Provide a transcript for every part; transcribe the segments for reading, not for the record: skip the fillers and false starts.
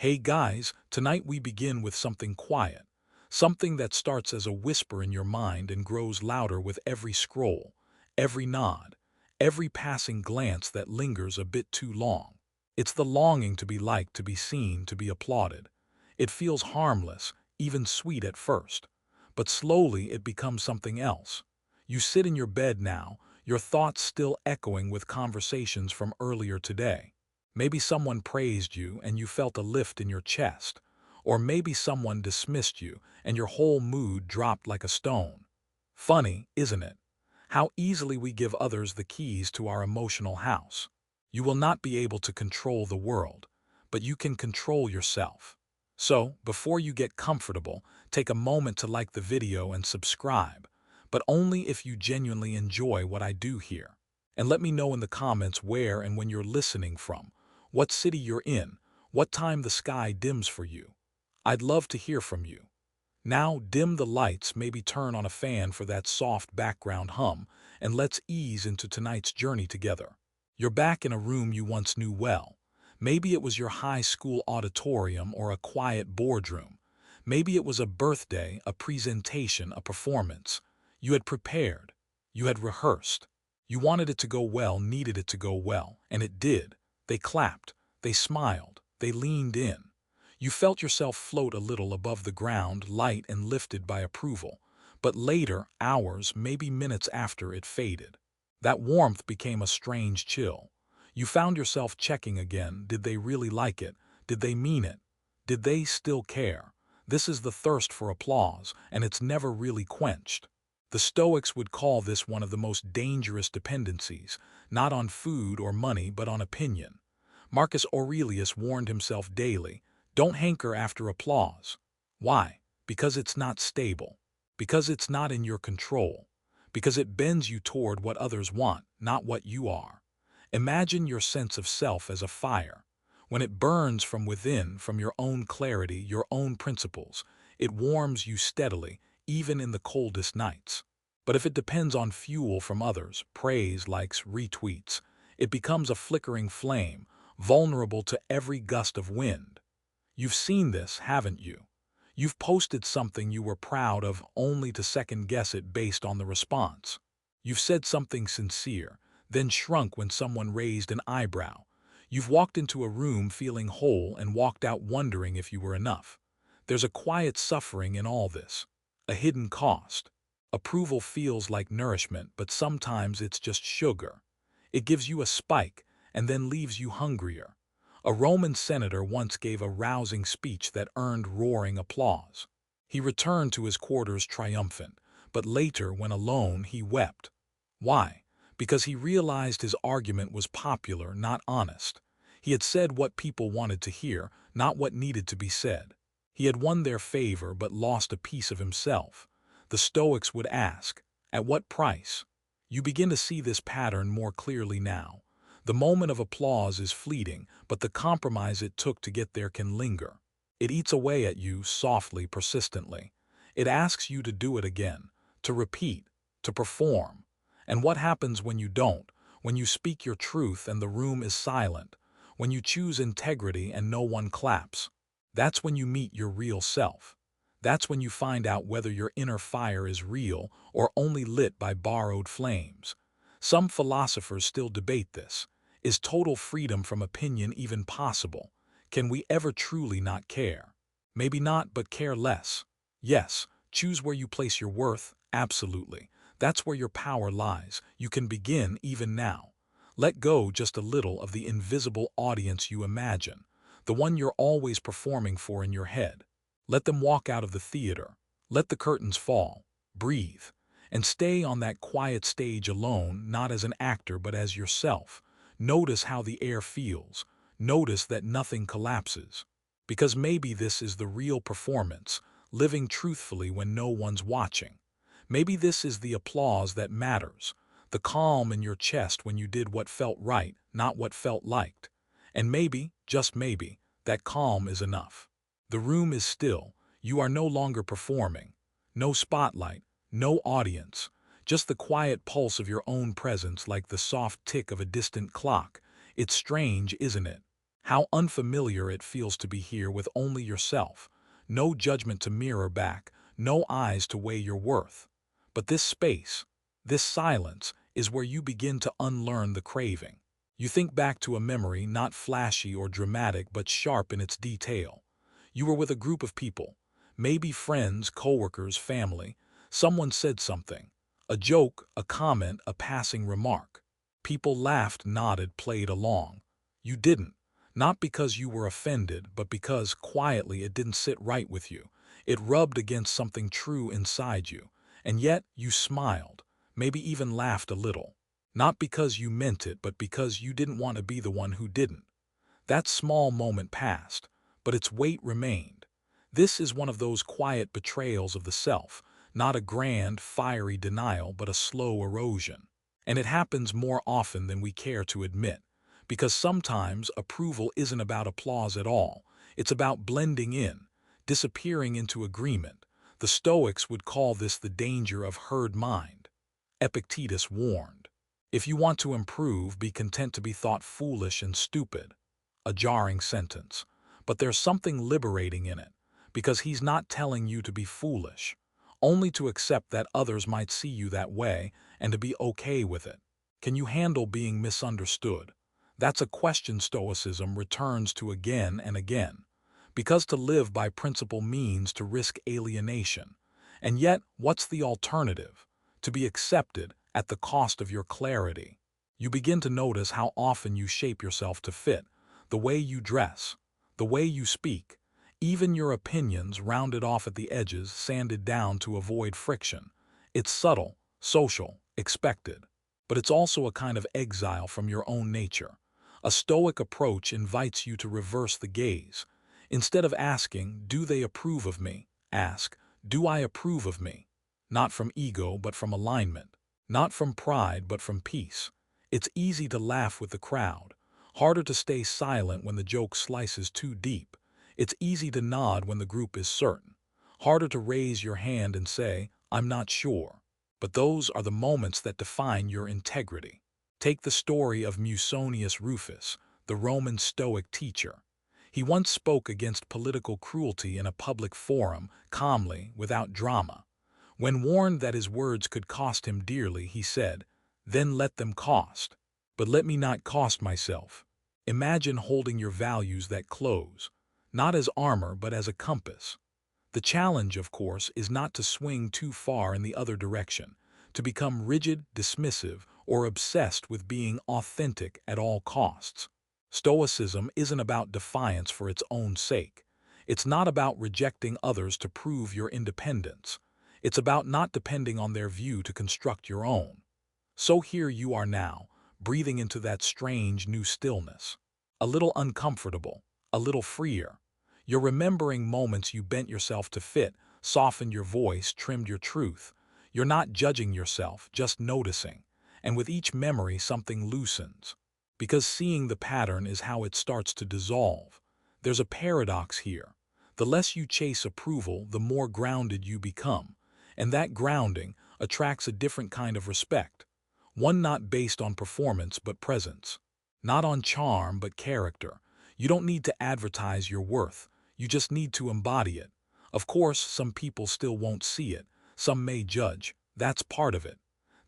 Hey guys, tonight we begin with something quiet. Something that starts as a whisper in your mind and grows louder with every scroll, every nod, every passing glance that lingers a bit too long. It's the longing to be liked, to be seen, to be applauded. It feels harmless, even sweet at first. But slowly it becomes something else. You sit in your bed now, your thoughts still echoing with conversations from earlier today. Maybe someone praised you and you felt a lift in your chest. Or maybe someone dismissed you and your whole mood dropped like a stone. Funny, isn't it? How easily we give others the keys to our emotional house. You will not be able to control the world, but you can control yourself. So, before you get comfortable, take a moment to like the video and subscribe, but only if you genuinely enjoy what I do here. And let me know in the comments where and when you're listening from, what city you're in, what time the sky dims for you. I'd love to hear from you. Now dim the lights, maybe turn on a fan for that soft background hum, and let's ease into tonight's journey together. You're back in a room you once knew well. Maybe it was your high school auditorium or a quiet boardroom. Maybe it was a birthday, a presentation, a performance. You had prepared. You had rehearsed. You wanted it to go well, needed it to go well, and it did. They clapped. They smiled. They leaned in. You felt yourself float a little above the ground, light and lifted by approval. But later, hours, maybe minutes after, it faded. That warmth became a strange chill. You found yourself checking again. Did they really like it? Did they mean it? Did they still care? This is the thirst for applause, and it's never really quenched. The Stoics would call this one of the most dangerous dependencies, not on food or money, but on opinion. Marcus Aurelius warned himself daily, don't hanker after applause. Why? Because it's not stable. Because it's not in your control. Because it bends you toward what others want, not what you are. Imagine your sense of self as a fire. When it burns from within, from your own clarity, your own principles, it warms you steadily, even in the coldest nights. But if it depends on fuel from others, praise, likes, retweets, it becomes a flickering flame, vulnerable to every gust of wind. You've seen this, haven't you? You've posted something you were proud of only to second-guess it based on the response. You've said something sincere, then shrunk when someone raised an eyebrow. You've walked into a room feeling whole and walked out wondering if you were enough. There's a quiet suffering in all this, a hidden cost. Approval feels like nourishment, but sometimes it's just sugar. It gives you a spike and then leaves you hungrier. A Roman senator once gave a rousing speech that earned roaring applause. He returned to his quarters triumphant, but later, when alone, he wept. Why? Because he realized his argument was popular, not honest. He had said what people wanted to hear, not what needed to be said. He had won their favor but lost a piece of himself. The Stoics would ask, at what price? You begin to see this pattern more clearly now. The moment of applause is fleeting, but the compromise it took to get there can linger. It eats away at you softly, persistently. It asks you to do it again, to repeat, to perform. And what happens when you don't? When you speak your truth and the room is silent? When you choose integrity and no one claps? That's when you meet your real self. That's when you find out whether your inner fire is real or only lit by borrowed flames. Some philosophers still debate this. Is total freedom from opinion even possible? Can we ever truly not care? Maybe not, but care less. Yes, choose where you place your worth, absolutely. That's where your power lies. You can begin even now. Let go just a little of the invisible audience you imagine, the one you're always performing for in your head. Let them walk out of the theater. Let the curtains fall. Breathe. And stay on that quiet stage alone, not as an actor but as yourself. Notice how the air feels. Notice that nothing collapses. Because maybe this is the real performance, living truthfully when no one's watching. Maybe this is the applause that matters, the calm in your chest when you did what felt right, not what felt liked. And maybe, just maybe, that calm is enough. The room is still. You are no longer performing. No spotlight. No audience, just the quiet pulse of your own presence, like the soft tick of a distant clock. It's strange, isn't it? how unfamiliar it feels to be here with only yourself, no judgment to mirror back, no eyes to weigh your worth. But this space, this silence, is where you begin to unlearn the craving. You think back to a memory not flashy or dramatic but sharp in its detail. You were with a group of people, maybe friends, coworkers, family. Someone said something, a joke, a comment, a passing remark. People laughed, nodded, played along. You didn't, not because you were offended, but because quietly it didn't sit right with you. It rubbed against something true inside you, and yet you smiled, maybe even laughed a little. Not because you meant it, but because you didn't want to be the one who didn't. That small moment passed, but its weight remained. This is one of those quiet betrayals of the self, not a grand, fiery denial, but a slow erosion. And it happens more often than we care to admit, because sometimes approval isn't about applause at all. It's about blending in, disappearing into agreement. The Stoics would call this the danger of herd mind. Epictetus warned, "If you want to improve, be content to be thought foolish and stupid." A jarring sentence, but there's something liberating in it, because he's not telling you to be foolish, only to accept that others might see you that way and to be okay with it. Can you handle being misunderstood? That's a question Stoicism returns to again and again, because to live by principle means to risk alienation. And yet, what's the alternative? To be accepted at the cost of your clarity. You begin to notice how often you shape yourself to fit, the way you dress, the way you speak, even your opinions rounded off at the edges, sanded down to avoid friction. It's subtle, social, expected, but it's also a kind of exile from your own nature. A Stoic approach invites you to reverse the gaze. Instead of asking, "Do they approve of me?" ask, "Do I approve of me?" Not from ego, but from alignment. Not from pride, but from peace. It's easy to laugh with the crowd, harder to stay silent when the joke slices too deep. It's easy to nod when the group is certain, harder to raise your hand and say, "I'm not sure." But those are the moments that define your integrity. Take the story of Musonius Rufus, the Roman Stoic teacher. He once spoke against political cruelty in a public forum, calmly, without drama. When warned that his words could cost him dearly, he said, "Then let them cost. But let me not cost myself." Imagine holding your values that close, not as armor but as a compass. The challenge, of course, is not to swing too far in the other direction, to become rigid, dismissive, or obsessed with being authentic at all costs. Stoicism isn't about defiance for its own sake. It's not about rejecting others to prove your independence. It's about not depending on their view to construct your own. So here you are now, breathing into that strange new stillness. A little uncomfortable, a little freer. You're remembering moments you bent yourself to fit, softened your voice, trimmed your truth. You're not judging yourself, just noticing. And with each memory, something loosens. Because seeing the pattern is how it starts to dissolve. There's a paradox here. The less you chase approval, the more grounded you become. And that grounding attracts a different kind of respect. One not based on performance but presence. Not on charm but character. You don't need to advertise your worth. You just need to embody it. Of course, some people still won't see it. Some may judge. That's part of it.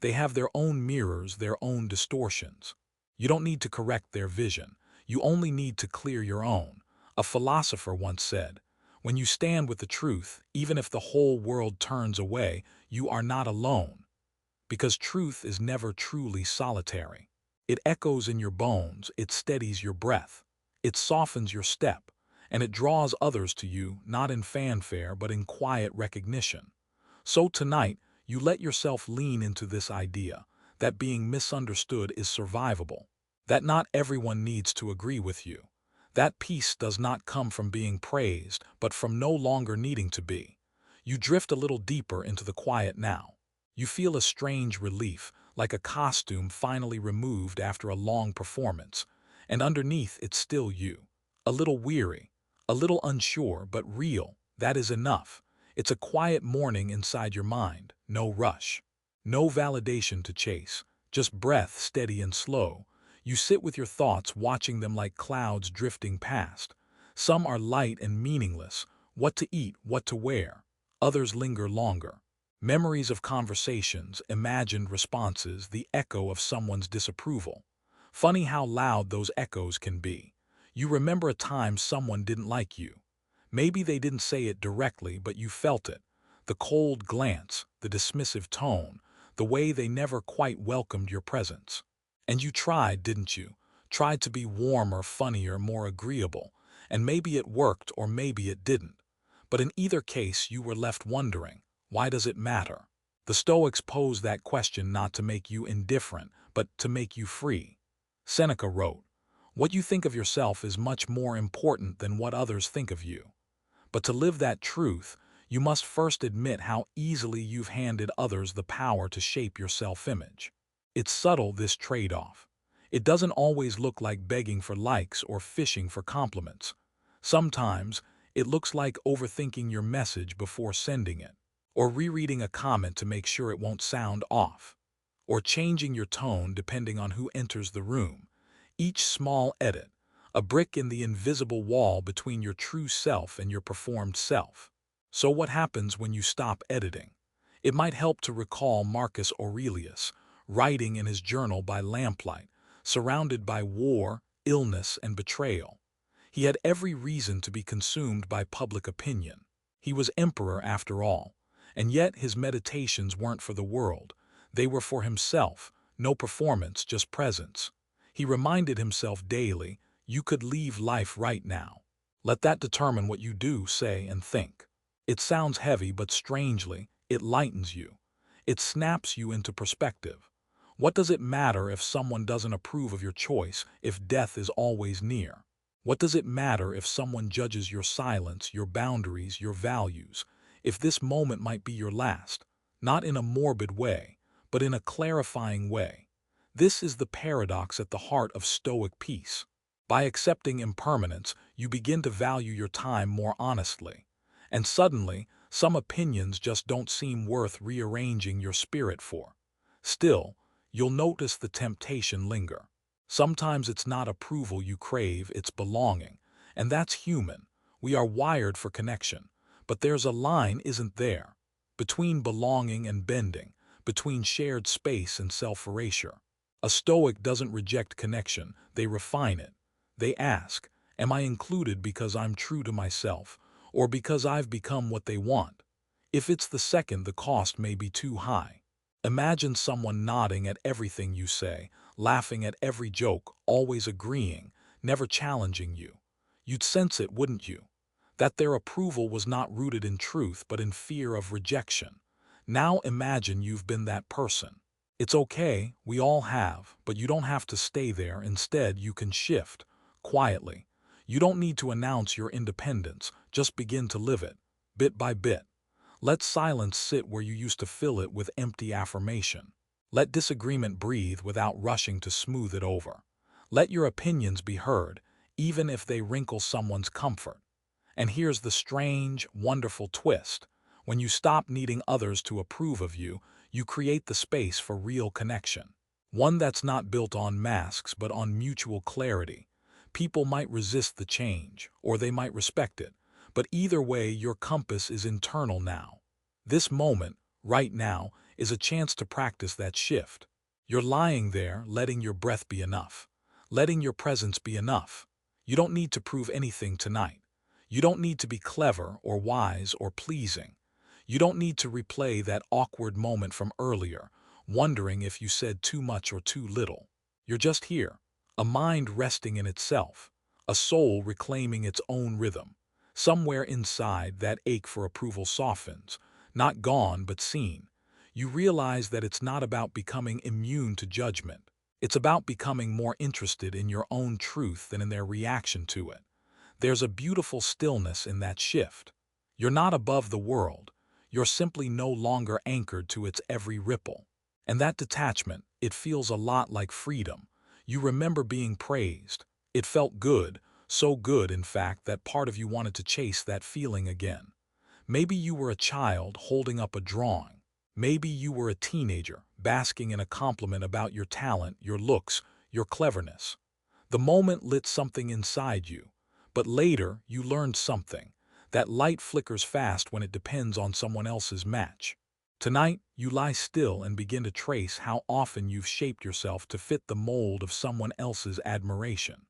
They have their own mirrors, their own distortions. You don't need to correct their vision. You only need to clear your own. A philosopher once said, "When you stand with the truth, even if the whole world turns away, you are not alone." Because truth is never truly solitary. It echoes in your bones, it steadies your breath, it softens your step, and it draws others to you, not in fanfare but in quiet recognition. So tonight, you let yourself lean into this idea that being misunderstood is survivable, that not everyone needs to agree with you. That peace does not come from being praised, but from no longer needing to be. You drift a little deeper into the quiet now. You feel a strange relief, like a costume finally removed after a long performance, and underneath it's still you. A little weary, a little unsure, but real. That is enough. It's a quiet morning inside your mind, no rush. No validation to chase, just breath steady and slow. You sit with your thoughts watching them like clouds drifting past. Some are light and meaningless, what to eat, what to wear. Others linger longer. Memories of conversations, imagined responses, the echo of someone's disapproval. Funny how loud those echoes can be. You remember a time someone didn't like you. Maybe they didn't say it directly, but you felt it. The cold glance, the dismissive tone, the way they never quite welcomed your presence. And you tried, didn't you? Tried to be warmer, funnier, more agreeable. And maybe it worked or maybe it didn't. But in either case, you were left wondering, why does it matter? The Stoics posed that question not to make you indifferent, but to make you free. Seneca wrote, "What you think of yourself is much more important than what others think of you." But to live that truth, you must first admit how easily you've handed others the power to shape your self-image. It's subtle, this trade-off. It doesn't always look like begging for likes or fishing for compliments. Sometimes, it looks like overthinking your message before sending it, or rereading a comment to make sure it won't sound off, or changing your tone depending on who enters the room. Each small edit, a brick in the invisible wall between your true self and your performed self. So what happens when you stop editing? It might help to recall Marcus Aurelius, writing in his journal by lamplight, surrounded by war, illness, and betrayal. He had every reason to be consumed by public opinion. He was emperor after all, and yet his meditations weren't for the world. They were for himself, no performance, just presence. He reminded himself daily, you could leave life right now. Let that determine what you do, say, and think. It sounds heavy, but strangely, it lightens you. It snaps you into perspective. What does it matter if someone doesn't approve of your choice, if death is always near? What does it matter if someone judges your silence, your boundaries, your values, if this moment might be your last? Not in a morbid way, but in a clarifying way. This is the paradox at the heart of Stoic peace. By accepting impermanence, you begin to value your time more honestly. And suddenly, some opinions just don't seem worth rearranging your spirit for. Still, you'll notice the temptation linger. Sometimes it's not approval you crave, it's belonging. And that's human. We are wired for connection. But there's a line, isn't there? Between belonging and bending, between shared space and self-erasure. A Stoic doesn't reject connection, they refine it. They ask, am I included because I'm true to myself, or because I've become what they want? If it's the second, the cost may be too high. Imagine someone nodding at everything you say, laughing at every joke, always agreeing, never challenging you. You'd sense it, wouldn't you? That their approval was not rooted in truth but in fear of rejection. Now imagine you've been that person. It's okay, we all have, but you don't have to stay there. Instead, you can shift, quietly. You don't need to announce your independence, just begin to live it, bit by bit. Let silence sit where you used to fill it with empty affirmation. Let disagreement breathe without rushing to smooth it over. Let your opinions be heard, even if they wrinkle someone's comfort. And here's the strange, wonderful twist. When you stop needing others to approve of you, you create the space for real connection. One that's not built on masks but on mutual clarity. People might resist the change, or they might respect it. But either way, your compass is internal now. This moment, right now, is a chance to practice that shift. You're lying there, letting your breath be enough. Letting your presence be enough. You don't need to prove anything tonight. You don't need to be clever or wise or pleasing. You don't need to replay that awkward moment from earlier, wondering if you said too much or too little. You're just here, a mind resting in itself, a soul reclaiming its own rhythm. Somewhere inside, that ache for approval softens, not gone but seen. You realize that it's not about becoming immune to judgment. It's about becoming more interested in your own truth than in their reaction to it. There's a beautiful stillness in that shift. You're not above the world. You're simply no longer anchored to its every ripple. And that detachment, it feels a lot like freedom. You remember being praised. It felt good, so good, in fact, that part of you wanted to chase that feeling again. Maybe you were a child holding up a drawing. Maybe you were a teenager basking in a compliment about your talent, your looks, your cleverness. The moment lit something inside you, but later you learned something. That light flickers fast when it depends on someone else's match. Tonight, you lie still and begin to trace how often you've shaped yourself to fit the mold of someone else's admiration.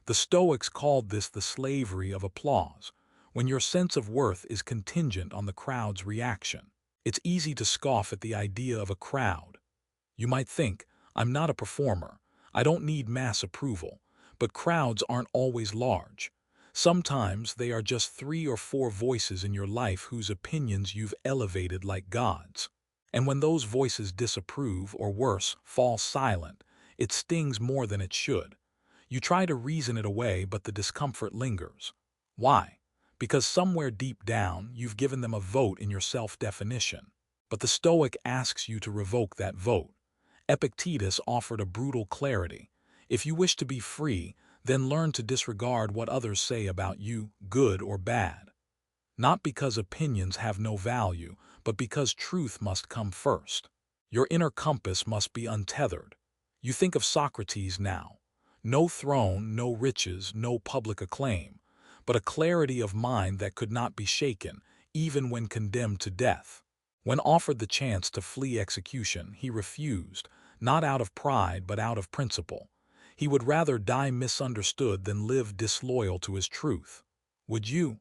The Stoics called this the slavery of applause, when your sense of worth is contingent on the crowd's reaction. It's easy to scoff at the idea of a crowd. You might think, I'm not a performer, I don't need mass approval, but crowds aren't always large. Sometimes they are just 3 or 4 voices in your life whose opinions you've elevated like gods. And when those voices disapprove, or worse, fall silent, it stings more than it should. You try to reason it away, but the discomfort lingers. Why? Because somewhere deep down, you've given them a vote in your self-definition. But the Stoic asks you to revoke that vote. Epictetus offered a brutal clarity. If you wish to be free, then learn to disregard what others say about you, good or bad. Not because opinions have no value, but because truth must come first. Your inner compass must be untethered. You think of Socrates now. No throne, no riches, no public acclaim, but a clarity of mind that could not be shaken, even when condemned to death. When offered the chance to flee execution, he refused, not out of pride but out of principle. He would rather die misunderstood than live disloyal to his truth. Would you?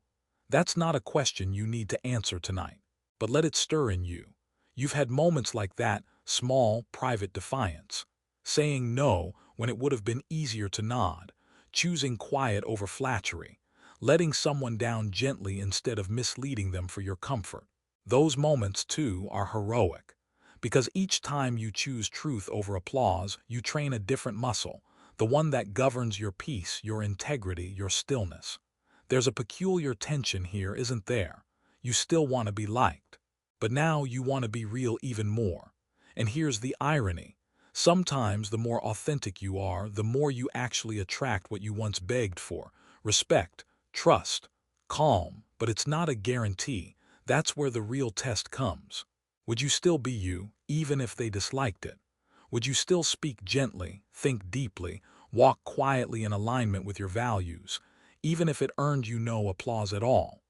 That's not a question you need to answer tonight, but let it stir in you. You've had moments like that, small, private defiance. Saying no when it would have been easier to nod, choosing quiet over flattery, letting someone down gently instead of misleading them for your comfort. Those moments, too, are heroic, because each time you choose truth over applause, you train a different muscle, the one that governs your peace, your integrity, your stillness. There's a peculiar tension here, isn't there? You still want to be liked, but now you want to be real even more. And here's the irony. Sometimes the more authentic you are, the more you actually attract what you once begged for: respect, trust, calm. But it's not a guarantee. That's where the real test comes. Would you still be you, even if they disliked it? Would you still speak gently, think deeply, walk quietly in alignment with your values, even if it earned you no applause at all?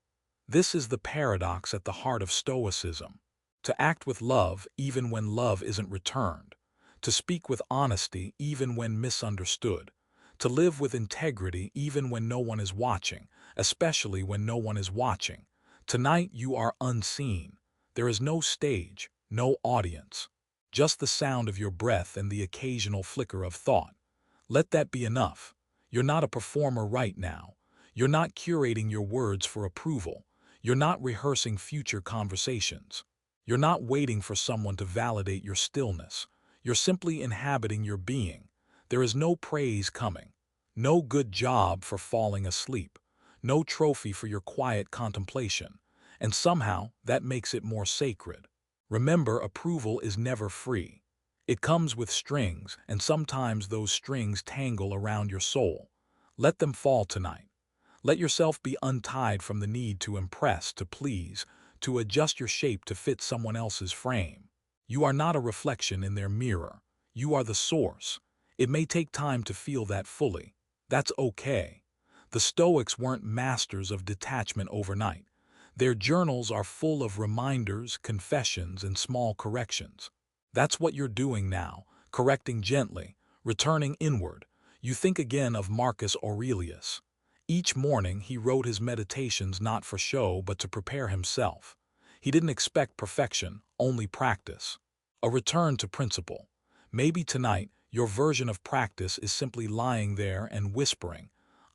This is the paradox at the heart of Stoicism. To act with love even when love isn't returned. To speak with honesty even when misunderstood. To live with integrity even when no one is watching, especially when no one is watching. Tonight you are unseen. There is no stage, no audience. Just the sound of your breath and the occasional flicker of thought. Let that be enough. You're not a performer right now. You're not curating your words for approval. You're not rehearsing future conversations. You're not waiting for someone to validate your stillness. You're simply inhabiting your being. There is no praise coming. No good job for falling asleep. No trophy for your quiet contemplation. And somehow that makes it more sacred. Remember, approval is never free. It comes with strings, and sometimes those strings tangle around your soul. Let them fall tonight. Let yourself be untied from the need to impress, to please, to adjust your shape to fit someone else's frame. You are not a reflection in their mirror. You are the source. It may take time to feel that fully. That's okay. The Stoics weren't masters of detachment overnight. Their journals are full of reminders, confessions, and small corrections. That's what you're doing now, correcting gently, returning inward. You think again of Marcus Aurelius. Each morning he wrote his meditations not for show but to prepare himself. He didn't expect perfection, only practice. A return to principle. Maybe tonight your version of practice is simply lying there and whispering,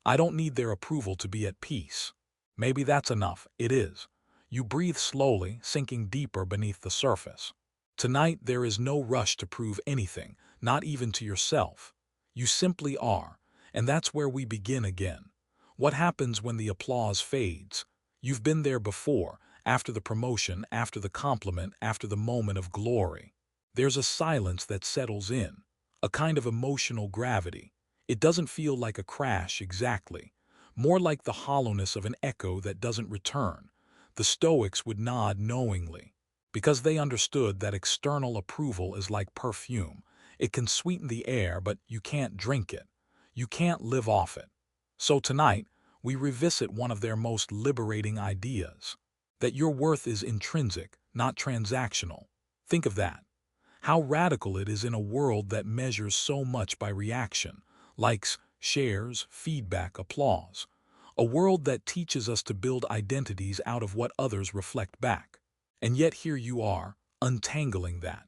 "I don't need their approval to be at peace." Maybe that's enough. It is. You breathe slowly, sinking deeper beneath the surface. Tonight there is no rush to prove anything, not even to yourself. You simply are, and that's where we begin again. What happens when the applause fades? You've been there before, after the promotion, after the compliment, after the moment of glory. There's a silence that settles in, a kind of emotional gravity. It doesn't feel like a crash exactly, more like the hollowness of an echo that doesn't return. The Stoics would nod knowingly, because they understood that external approval is like perfume. It can sweeten the air, but you can't drink it. You can't live off it. So tonight, we revisit one of their most liberating ideas, that your worth is intrinsic, not transactional. Think of that. How radical it is in a world that measures so much by reaction, likes, shares, feedback, applause. A world that teaches us to build identities out of what others reflect back. And yet here you are, untangling that.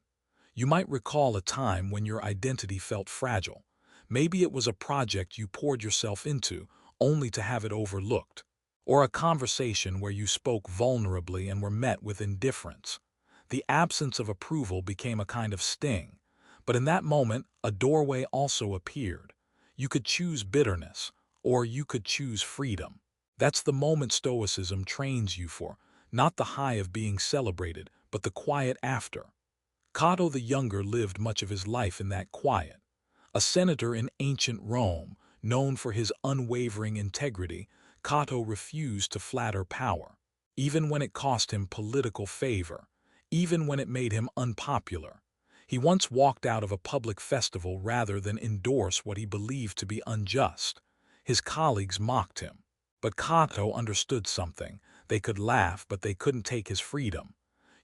You might recall a time when your identity felt fragile. Maybe it was a project you poured yourself into, only to have it overlooked. Or a conversation where you spoke vulnerably and were met with indifference. The absence of approval became a kind of sting. But in that moment, a doorway also appeared. You could choose bitterness, or you could choose freedom. That's the moment Stoicism trains you for, not the high of being celebrated, but the quiet after. Cato the Younger lived much of his life in that quiet. A senator in ancient Rome, known for his unwavering integrity, Cato refused to flatter power, even when it cost him political favor, even when it made him unpopular. He once walked out of a public festival rather than endorse what he believed to be unjust. His colleagues mocked him. But Cato understood something. They could laugh, but they couldn't take his freedom.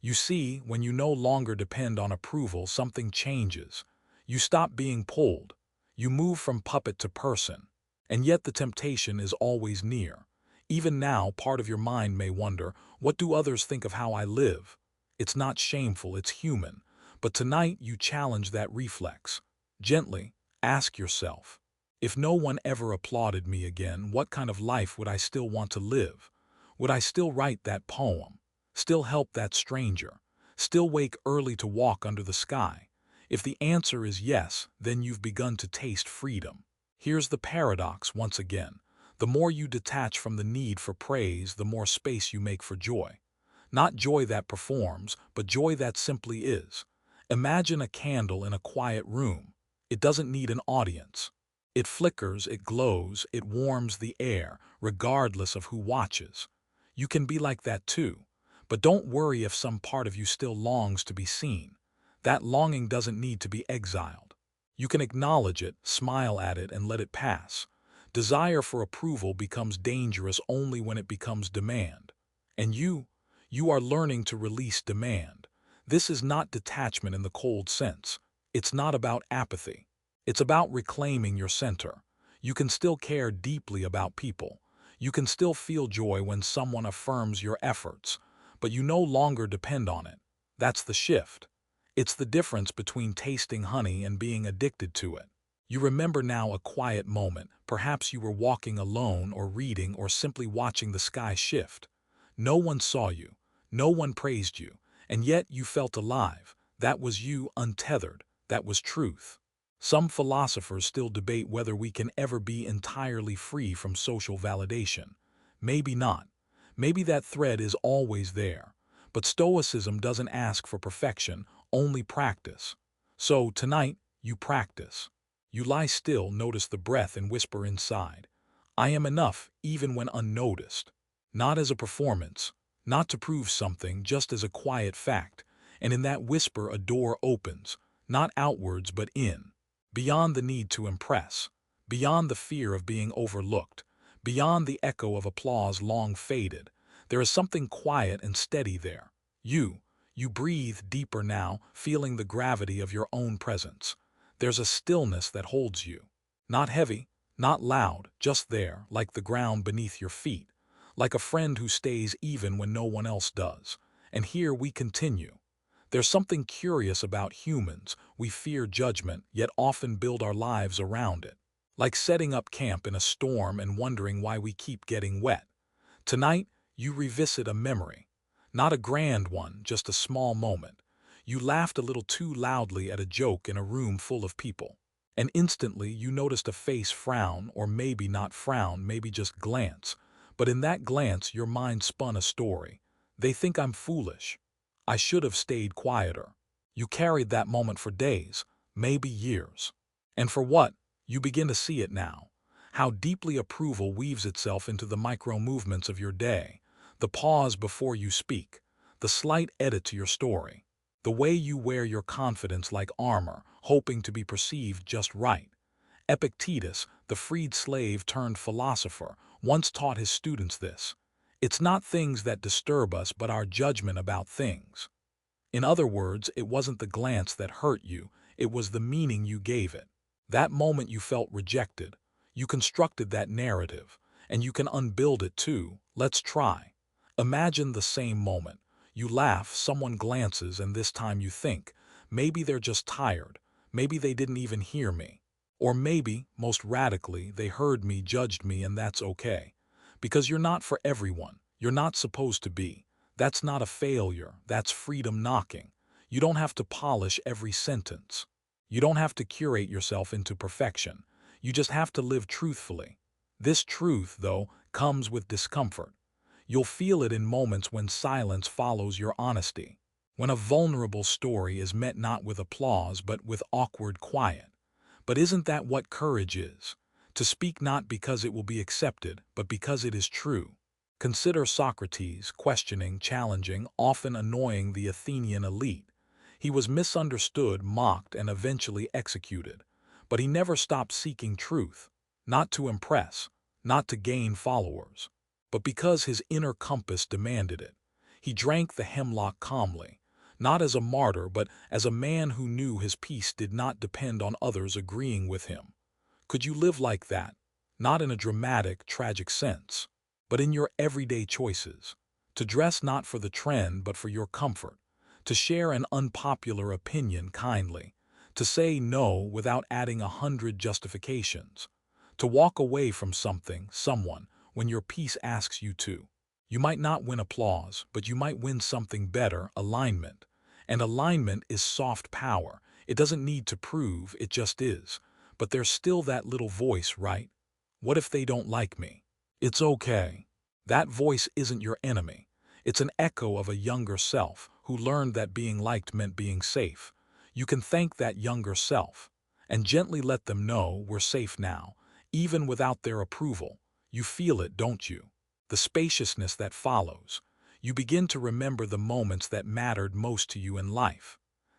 You see, when you no longer depend on approval, something changes. You stop being pulled. You move from puppet to person. And yet the temptation is always near. Even now, part of your mind may wonder, what do others think of how I live? It's not shameful, it's human. But tonight you challenge that reflex. Gently, ask yourself, if no one ever applauded me again, what kind of life would I still want to live? Would I still write that poem? Still help that stranger? Still wake early to walk under the sky? If the answer is yes, then you've begun to taste freedom. Here's the paradox once again. The more you detach from the need for praise, the more space you make for joy. Not joy that performs, but joy that simply is. Imagine a candle in a quiet room. It doesn't need an audience. It flickers, it glows, it warms the air, regardless of who watches. You can be like that too. But don't worry if some part of you still longs to be seen. That longing doesn't need to be exiled. You can acknowledge it, smile at it, and let it pass. Desire for approval becomes dangerous only when it becomes demand. And you are learning to release demand. This is not detachment in the cold sense. It's not about apathy. It's about reclaiming your center. You can still care deeply about people. You can still feel joy when someone affirms your efforts, but you no longer depend on it. That's the shift. It's the difference between tasting honey and being addicted to it. You remember now a quiet moment. Perhaps you were walking alone or reading or simply watching the sky shift. No one saw you. No one praised you. And yet you felt alive. That was you untethered. That was truth. Some philosophers still debate whether we can ever be entirely free from social validation. Maybe not. Maybe that thread is always there. But Stoicism doesn't ask for perfection, only practice. So tonight, you practice. You lie still, notice the breath, and whisper inside, I am enough, even when unnoticed. Not as a performance, not to prove something, just as a quiet fact. And in that whisper, a door opens, not outwards but in. Beyond the need to impress, beyond the fear of being overlooked, beyond the echo of applause long faded, there is something quiet and steady there. You breathe deeper now, feeling the gravity of your own presence. There's a stillness that holds you. Not heavy, not loud, just there, like the ground beneath your feet, like a friend who stays even when no one else does. And here we continue. There's something curious about humans. We fear judgment, yet often build our lives around it. Like setting up camp in a storm and wondering why we keep getting wet. Tonight, you revisit a memory. Not a grand one, just a small moment. You laughed a little too loudly at a joke in a room full of people. And instantly you noticed a face frown, or maybe not frown, maybe just glance. But in that glance, your mind spun a story. They think I'm foolish. I should have stayed quieter. You carried that moment for days, maybe years. And for what? You begin to see it now. How deeply approval weaves itself into the micro movements of your day. The pause before you speak. The slight edit to your story. The way you wear your confidence like armor, hoping to be perceived just right. Epictetus, the freed slave turned philosopher, once taught his students this. It's not things that disturb us but our judgment about things. In other words, it wasn't the glance that hurt you, it was the meaning you gave it. That moment you felt rejected. You constructed that narrative, and you can unbuild it too. Let's try. Imagine the same moment. You laugh, someone glances, and this time you think, maybe they're just tired, maybe they didn't even hear me. Or maybe, most radically, they heard me, judged me, and that's okay. Because you're not for everyone. You're not supposed to be. That's not a failure. That's freedom knocking. You don't have to polish every sentence. You don't have to curate yourself into perfection. You just have to live truthfully. This truth, though, comes with discomfort. You'll feel it in moments when silence follows your honesty. When a vulnerable story is met not with applause but with awkward quiet. But isn't that what courage is? To speak not because it will be accepted, but because it is true. Consider Socrates, questioning, challenging, often annoying the Athenian elite. He was misunderstood, mocked, and eventually executed. But he never stopped seeking truth, not to impress, not to gain followers, but because his inner compass demanded it. He drank the hemlock calmly, not as a martyr, but as a man who knew his peace did not depend on others agreeing with him. Could you live like that? Not in a dramatic, tragic sense, but in your everyday choices. To dress not for the trend, but for your comfort. To share an unpopular opinion kindly. To say no without adding 100 justifications. To walk away from something, someone, when your peace asks you to. You might not win applause, but you might win something better, alignment. And alignment is soft power. It doesn't need to prove, it just is. But there's still that little voice, right? What if they don't like me? It's okay. That voice isn't your enemy. It's an echo of a younger self who learned that being liked meant being safe. You can thank that younger self and gently let them know we're safe now, even without their approval. You feel it, don't you? The spaciousness that follows. You begin to remember the moments that mattered most to you in life.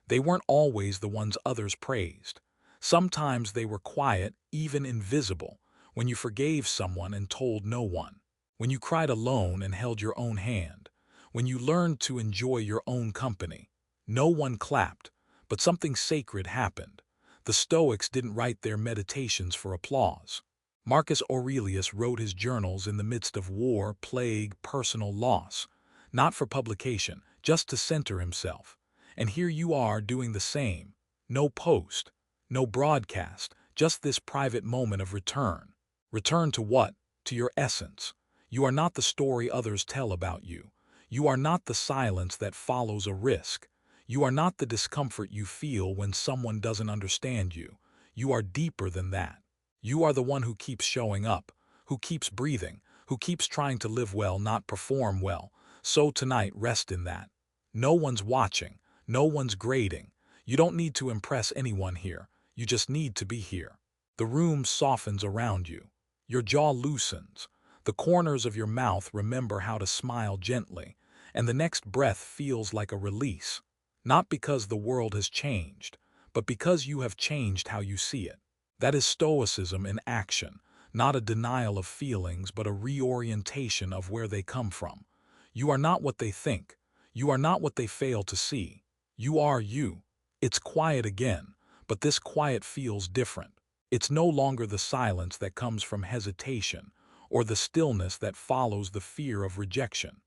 They weren't always the ones others praised. Sometimes they were quiet, even invisible, when you forgave someone and told no one, when you cried alone and held your own hand, when you learned to enjoy your own company. No one clapped, but something sacred happened. The Stoics didn't write their meditations for applause. Marcus Aurelius wrote his journals in the midst of war, plague, personal loss, not for publication, just to center himself. And here you are doing the same. No post, no broadcast, just this private moment of return. Return to what? To your essence. You are not the story others tell about you. You are not the silence that follows a risk. You are not the discomfort you feel when someone doesn't understand you. You are deeper than that. You are the one who keeps showing up, who keeps breathing, who keeps trying to live well, not perform well. So tonight, rest in that. No one's watching. No one's grading. You don't need to impress anyone here. You just need to be here. The room softens around you. Your jaw loosens. The corners of your mouth remember how to smile gently, and the next breath feels like a release. Not because the world has changed, but because you have changed how you see it. That is Stoicism in action, not a denial of feelings, but a reorientation of where they come from. You are not what they think. You are not what they fail to see. You are you. It's quiet again, but this quiet feels different. It's no longer the silence that comes from hesitation or the stillness that follows the fear of rejection.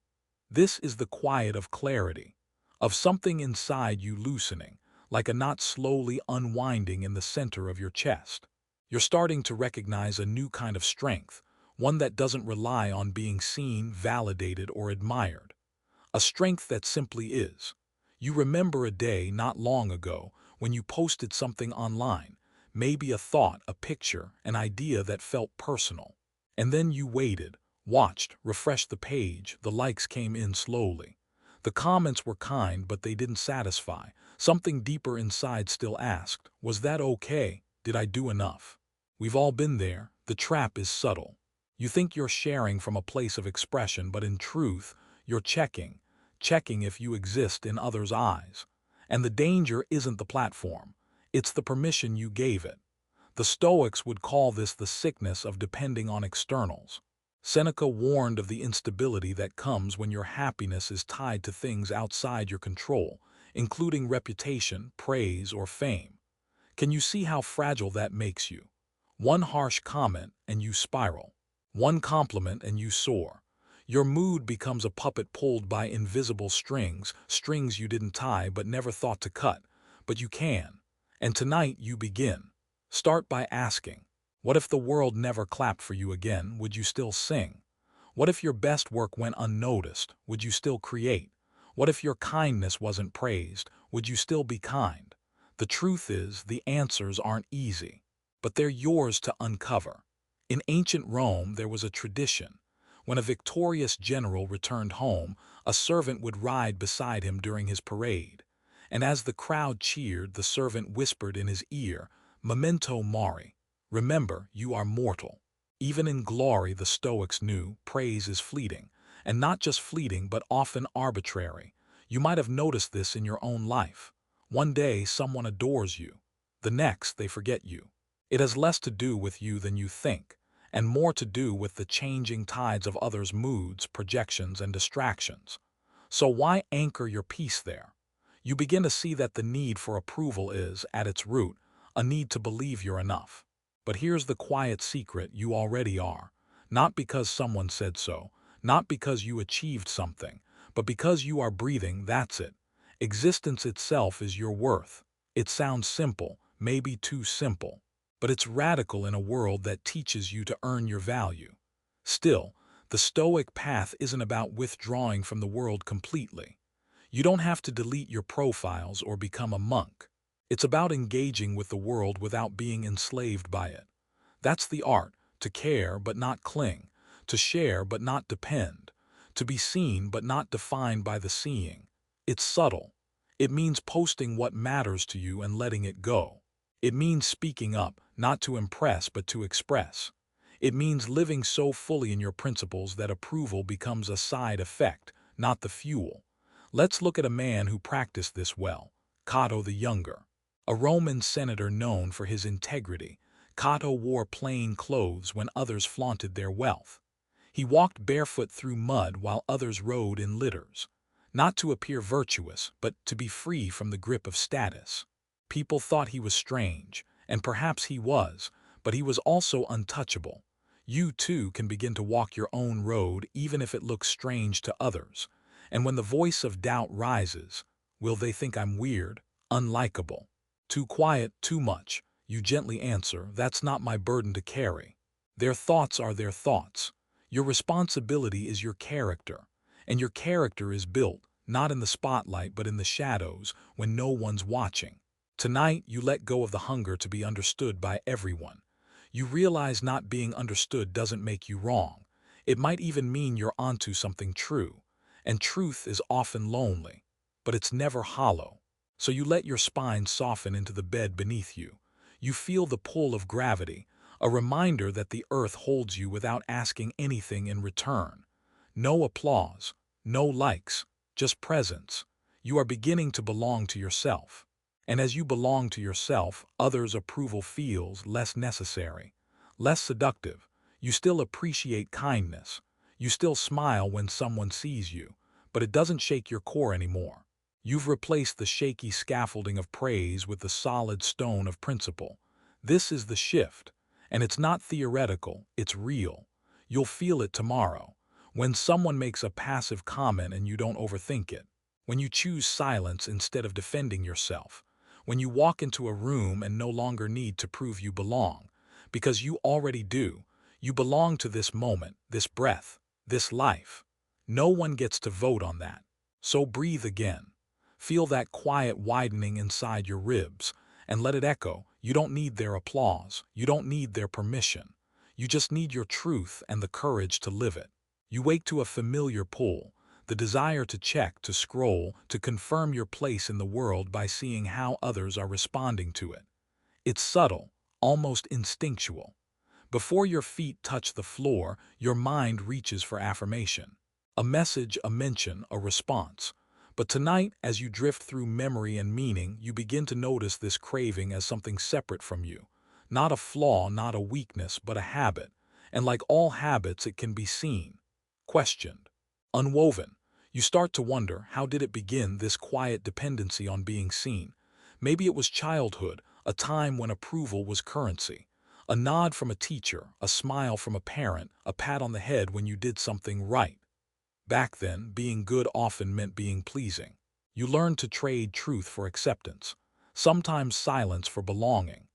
This is the quiet of clarity, of something inside you loosening, like a knot slowly unwinding in the center of your chest. You're starting to recognize a new kind of strength, one that doesn't rely on being seen, validated, or admired. A strength that simply is. You remember a day not long ago when you posted something online, maybe a thought, a picture, an idea that felt personal. And then you waited, watched, refreshed the page, the likes came in slowly. The comments were kind, but they didn't satisfy. Something deeper inside still asked, was that okay? Did I do enough? We've all been there. The trap is subtle. You think you're sharing from a place of expression, but in truth, you're checking if you exist in others' eyes. And the danger isn't the platform. It's the permission you gave it. The Stoics would call this the sickness of depending on externals. Seneca warned of the instability that comes when your happiness is tied to things outside your control, including reputation, praise, or fame. Can you see how fragile that makes you? One harsh comment and you spiral. One compliment and you soar. Your mood becomes a puppet pulled by invisible strings, strings you didn't tie but never thought to cut. But you can. And tonight you begin. Start by asking, what if the world never clapped for you again, would you still sing? What if your best work went unnoticed, would you still create? What if your kindness wasn't praised, would you still be kind? The truth is, the answers aren't easy, but they're yours to uncover. In ancient Rome, there was a tradition. When a victorious general returned home, a servant would ride beside him during his parade. And as the crowd cheered, the servant whispered in his ear, "Memento mori." Remember, you are mortal. Even in glory, the Stoics knew, praise is fleeting. And not just fleeting, but often arbitrary. You might have noticed this in your own life. One day, someone adores you. The next, they forget you. It has less to do with you than you think, and more to do with the changing tides of others' moods, projections, and distractions. So why anchor your peace there? You begin to see that the need for approval is, at its root, a need to believe you're enough. But here's the quiet secret: you already are. Not because someone said so, not because you achieved something, but because you are breathing, that's it. Existence itself is your worth. It sounds simple, maybe too simple, but it's radical in a world that teaches you to earn your value. Still, the Stoic path isn't about withdrawing from the world completely. You don't have to delete your profiles or become a monk. It's about engaging with the world without being enslaved by it. That's the art: to care but not cling, to share but not depend, to be seen but not defined by the seeing. It's subtle. It means posting what matters to you and letting it go. It means speaking up, not to impress but to express. It means living so fully in your principles that approval becomes a side effect, not the fuel. Let's look at a man who practiced this well, Cato the Younger. A Roman senator known for his integrity, Cato wore plain clothes when others flaunted their wealth. He walked barefoot through mud while others rode in litters. Not to appear virtuous, but to be free from the grip of status. People thought he was strange, and perhaps he was, but he was also untouchable. You too can begin to walk your own road even if it looks strange to others. And when the voice of doubt rises, will they think I'm weird, unlikable, too quiet, too much? You gently answer, that's not my burden to carry. Their thoughts are their thoughts. Your responsibility is your character. And your character is built, not in the spotlight but in the shadows, when no one's watching. Tonight, you let go of the hunger to be understood by everyone. You realize not being understood doesn't make you wrong. It might even mean you're onto something true. And truth is often lonely, but it's never hollow. So you let your spine soften into the bed beneath you. You feel the pull of gravity, a reminder that the earth holds you without asking anything in return. No applause, no likes, just presence. You are beginning to belong to yourself. And as you belong to yourself, others' approval feels less necessary, less seductive. You still appreciate kindness. You still smile when someone sees you, but it doesn't shake your core anymore. You've replaced the shaky scaffolding of praise with the solid stone of principle. This is the shift, and it's not theoretical, it's real. You'll feel it tomorrow, when someone makes a passive comment and you don't overthink it, when you choose silence instead of defending yourself, when you walk into a room and no longer need to prove you belong, because you already do. You belong to this moment, this breath, this life. No one gets to vote on that. So breathe again. Feel that quiet widening inside your ribs, and let it echo. You don't need their applause. You don't need their permission. You just need your truth and the courage to live it. You wake to a familiar pull, the desire to check, to scroll, to confirm your place in the world by seeing how others are responding to it. It's subtle, almost instinctual. Before your feet touch the floor, your mind reaches for affirmation. A message, a mention, a response. But tonight, as you drift through memory and meaning, you begin to notice this craving as something separate from you. Not a flaw, not a weakness, but a habit. And like all habits, it can be seen, questioned, unwoven. You start to wonder, how did it begin, this quiet dependency on being seen? Maybe it was childhood, a time when approval was currency. A nod from a teacher, a smile from a parent, a pat on the head when you did something right. Back then, being good often meant being pleasing. You learned to trade truth for acceptance, sometimes silence for belonging.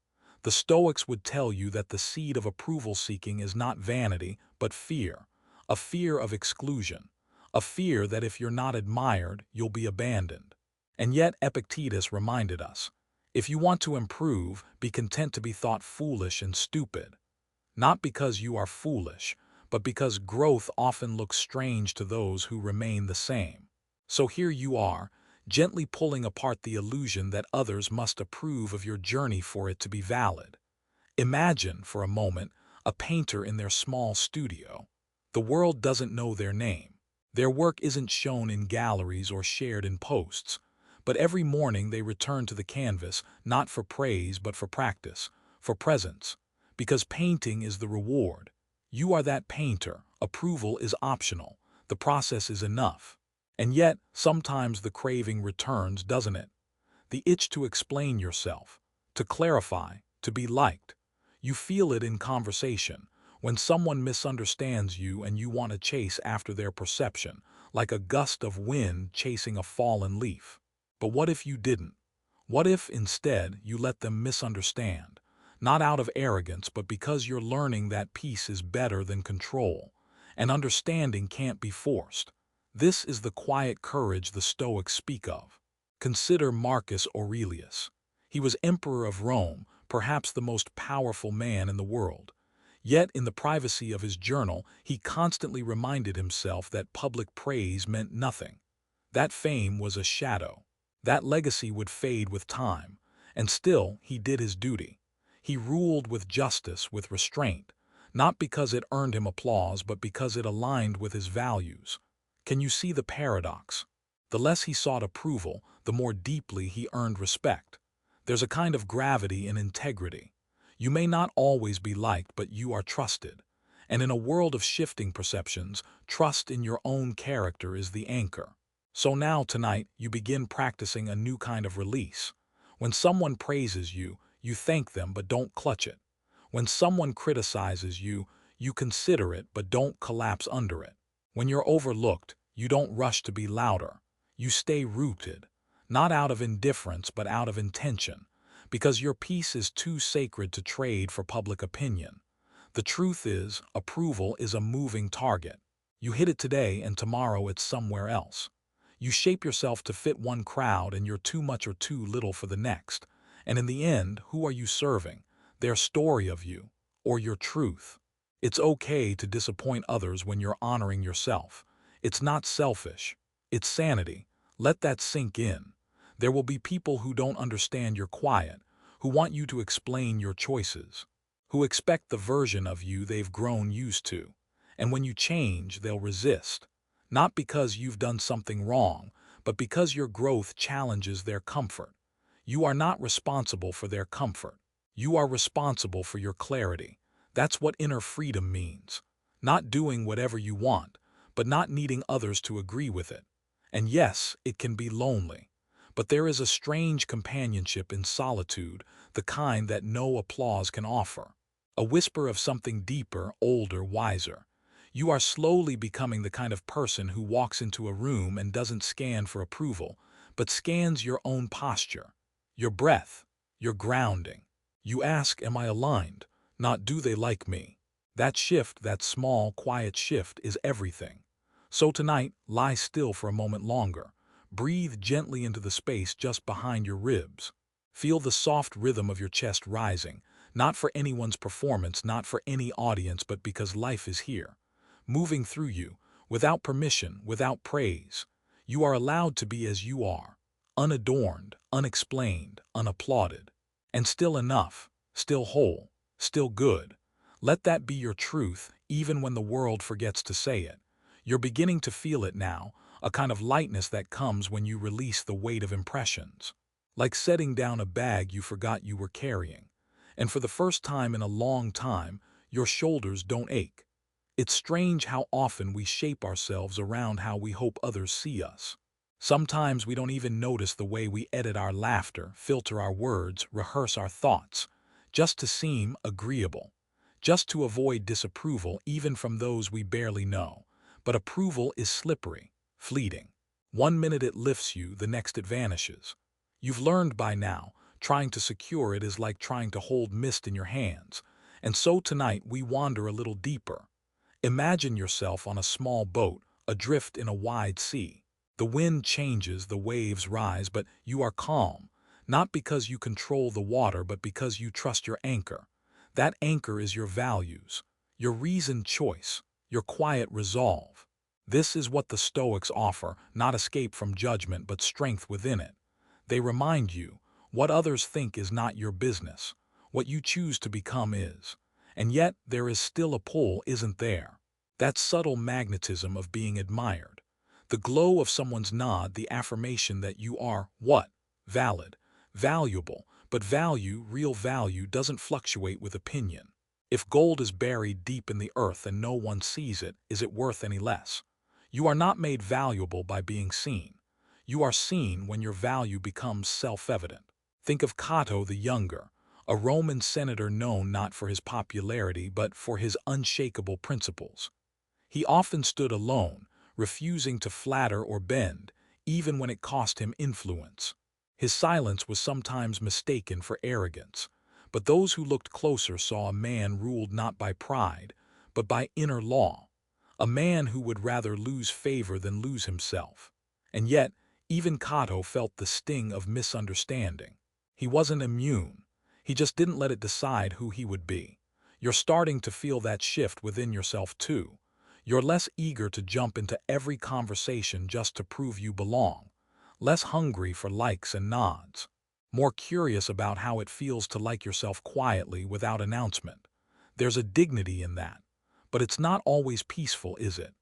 The Stoics would tell you that the seed of approval seeking is not vanity, but fear, a fear of exclusion, a fear that if you're not admired, you'll be abandoned. And yet Epictetus reminded us, if you want to improve, be content to be thought foolish and stupid. Not because you are foolish, but because growth often looks strange to those who remain the same. So here you are, gently pulling apart the illusion that others must approve of your journey for it to be valid. Imagine, for a moment, a painter in their small studio. The world doesn't know their name. Their work isn't shown in galleries or shared in posts. But every morning they return to the canvas, not for praise but for practice, for presence. Because painting is the reward. You are that painter. Approval is optional. The process is enough. And yet, sometimes the craving returns, doesn't it? The itch to explain yourself, to clarify, to be liked. You feel it in conversation, when someone misunderstands you and you want to chase after their perception, like a gust of wind chasing a fallen leaf. But what if you didn't? What if, instead, you let them misunderstand? Not out of arrogance, but because you're learning that peace is better than control, and understanding can't be forced. This is the quiet courage the Stoics speak of. Consider Marcus Aurelius. He was emperor of Rome, perhaps the most powerful man in the world. Yet, in the privacy of his journal, he constantly reminded himself that public praise meant nothing. That fame was a shadow. That legacy would fade with time, and still he did his duty. He ruled with justice, with restraint, not because it earned him applause, but because it aligned with his values. Can you see the paradox? The less he sought approval, the more deeply he earned respect. There's a kind of gravity in integrity. You may not always be liked, but you are trusted. And in a world of shifting perceptions, trust in your own character is the anchor. So now, tonight, you begin practicing a new kind of release. When someone praises you, you thank them but don't clutch it. When someone criticizes you, you consider it but don't collapse under it. When you're overlooked, you don't rush to be louder. You stay rooted, not out of indifference but out of intention, because your peace is too sacred to trade for public opinion. The truth is, approval is a moving target. You hit it today and tomorrow it's somewhere else. You shape yourself to fit one crowd and you're too much or too little for the next. And in the end, who are you serving? Their story of you, or your truth? It's okay to disappoint others when you're honoring yourself. It's not selfish. It's sanity. Let that sink in. There will be people who don't understand your quiet, who want you to explain your choices, who expect the version of you they've grown used to. And when you change, they'll resist. Not because you've done something wrong, but because your growth challenges their comfort. You are not responsible for their comfort. You are responsible for your clarity. That's what inner freedom means. Not doing whatever you want, but not needing others to agree with it. And yes, it can be lonely. But there is a strange companionship in solitude, the kind that no applause can offer. A whisper of something deeper, older, wiser. You are slowly becoming the kind of person who walks into a room and doesn't scan for approval, but scans your own posture, your breath, your grounding. You ask, am I aligned? Not, do they like me? That shift, that small, quiet shift, is everything. So tonight, lie still for a moment longer. Breathe gently into the space just behind your ribs. Feel the soft rhythm of your chest rising, not for anyone's performance, not for any audience, but because life is here, moving through you, without permission, without praise. You are allowed to be as you are, unadorned, unexplained, unapplauded, and still enough, still whole, still good. Let that be your truth, even when the world forgets to say it. You're beginning to feel it now, a kind of lightness that comes when you release the weight of impressions. Like setting down a bag you forgot you were carrying. And for the first time in a long time, your shoulders don't ache. It's strange how often we shape ourselves around how we hope others see us. Sometimes we don't even notice the way we edit our laughter, filter our words, rehearse our thoughts, just to seem agreeable, just to avoid disapproval even from those we barely know. But approval is slippery, fleeting. One minute it lifts you, the next it vanishes. You've learned by now, trying to secure it is like trying to hold mist in your hands. And so tonight we wander a little deeper. Imagine yourself on a small boat, adrift in a wide sea. The wind changes, the waves rise, but you are calm, not because you control the water, but because you trust your anchor. That anchor is your values, your reasoned choice, your quiet resolve. This is what the Stoics offer, not escape from judgment, but strength within it. They remind you, what others think is not your business. What you choose to become is. And yet there is still a pull, isn't there? That subtle magnetism of being admired. The glow of someone's nod, the affirmation that you are what? Valid, valuable, but value, real value, doesn't fluctuate with opinion. If gold is buried deep in the earth and no one sees it, is it worth any less? You are not made valuable by being seen. You are seen when your value becomes self-evident. Think of Cato the Younger, a Roman senator known not for his popularity but for his unshakable principles. He often stood alone, refusing to flatter or bend, even when it cost him influence. His silence was sometimes mistaken for arrogance, but those who looked closer saw a man ruled not by pride, but by inner law, a man who would rather lose favor than lose himself. And yet, even Cato felt the sting of misunderstanding. He wasn't immune. He just didn't let it decide who he would be. You're starting to feel that shift within yourself too. You're less eager to jump into every conversation just to prove you belong, less hungry for likes and nods, more curious about how it feels to like yourself quietly without announcement. There's a dignity in that, but it's not always peaceful, is it?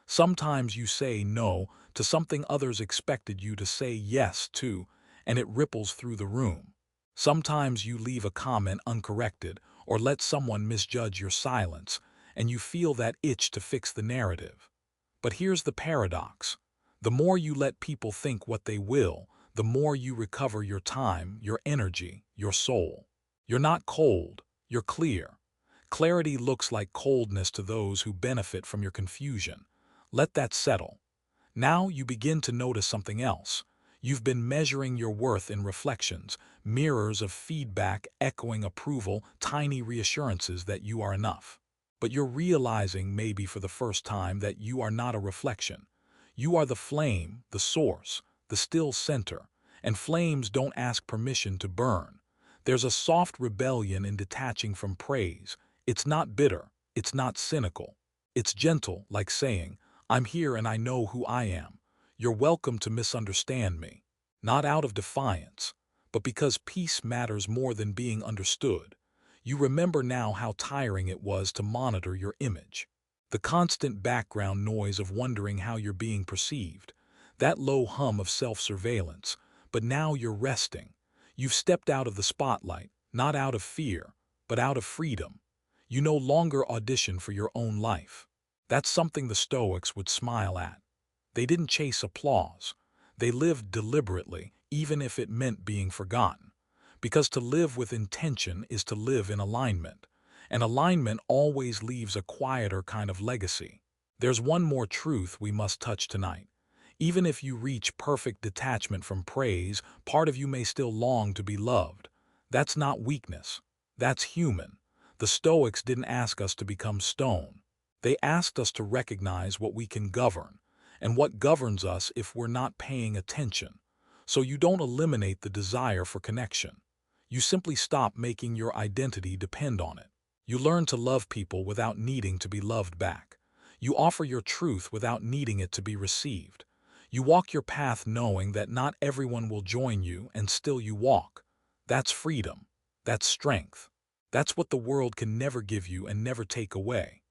Sometimes you say no to something others expected you to say yes to, and it ripples through the room. Sometimes you leave a comment uncorrected or let someone misjudge your silence, and you feel that itch to fix the narrative. But here's the paradox. The more you let people think what they will, the more you recover your time, your energy, your soul. You're not cold, you're clear. Clarity looks like coldness to those who benefit from your confusion. Let that settle. Now you begin to notice something else. You've been measuring your worth in reflections, mirrors of feedback, echoing approval, tiny reassurances that you are enough. But you're realizing, maybe for the first time, that you are not a reflection. You are the flame, the source, the still center, and flames don't ask permission to burn. There's a soft rebellion in detaching from praise. It's not bitter, it's not cynical. It's gentle, like saying, I'm here and I know who I am. You're welcome to misunderstand me. Not out of defiance, but because peace matters more than being understood. You remember now how tiring it was to monitor your image. The constant background noise of wondering how you're being perceived. That low hum of self-surveillance. But now you're resting. You've stepped out of the spotlight, not out of fear, but out of freedom. You no longer audition for your own life. That's something the Stoics would smile at. They didn't chase applause. They lived deliberately, even if it meant being forgotten. Because to live with intention is to live in alignment. And alignment always leaves a quieter kind of legacy. There's one more truth we must touch tonight. Even if you reach perfect detachment from praise, part of you may still long to be loved. That's not weakness. That's human. The Stoics didn't ask us to become stone. They asked us to recognize what we can govern, and what governs us if we're not paying attention. So you don't eliminate the desire for connection. You simply stop making your identity depend on it. You learn to love people without needing to be loved back. You offer your truth without needing it to be received. You walk your path knowing that not everyone will join you, and still you walk. That's freedom. That's strength. That's what the world can never give you and never take away.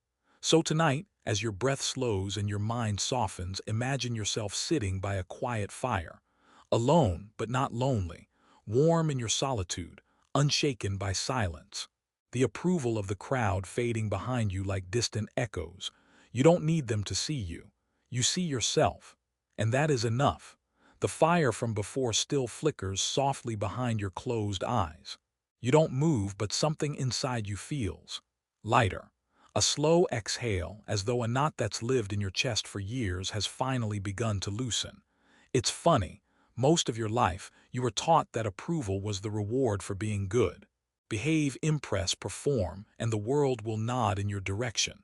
So tonight, as your breath slows and your mind softens, imagine yourself sitting by a quiet fire, alone but not lonely, warm in your solitude, unshaken by silence. The approval of the crowd fading behind you like distant echoes. You don't need them to see you. You see yourself. And that is enough. The fire from before still flickers softly behind your closed eyes. You don't move, but something inside you feels lighter. A slow exhale, as though a knot that's lived in your chest for years has finally begun to loosen. It's funny. Most of your life, you were taught that approval was the reward for being good. Behave, impress, perform, and the world will nod in your direction.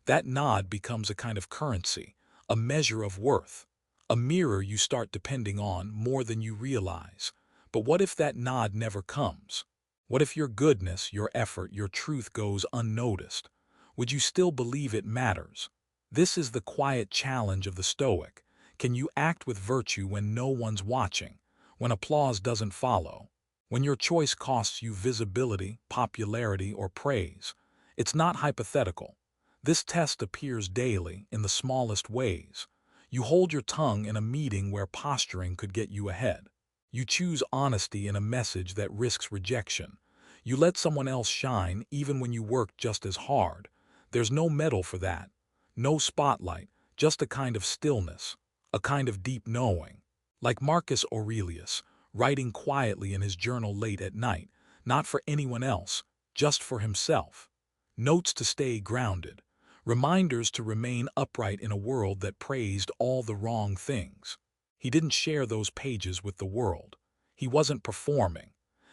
That nod becomes a kind of currency, a measure of worth, a mirror you start depending on more than you realize. But what if that nod never comes? What if your goodness, your effort, your truth goes unnoticed? Would you still believe it matters? This is the quiet challenge of the Stoic. Can you act with virtue when no one's watching, when applause doesn't follow, when your choice costs you visibility, popularity, or praise? It's not hypothetical. This test appears daily in the smallest ways. You hold your tongue in a meeting where posturing could get you ahead. You choose honesty in a message that risks rejection. You let someone else shine even when you work just as hard. There's no medal for that, no spotlight, just a kind of stillness, a kind of deep knowing. Like Marcus Aurelius, writing quietly in his journal late at night, not for anyone else, just for himself. Notes to stay grounded, reminders to remain upright in a world that praised all the wrong things. He didn't share those pages with the world. He wasn't performing.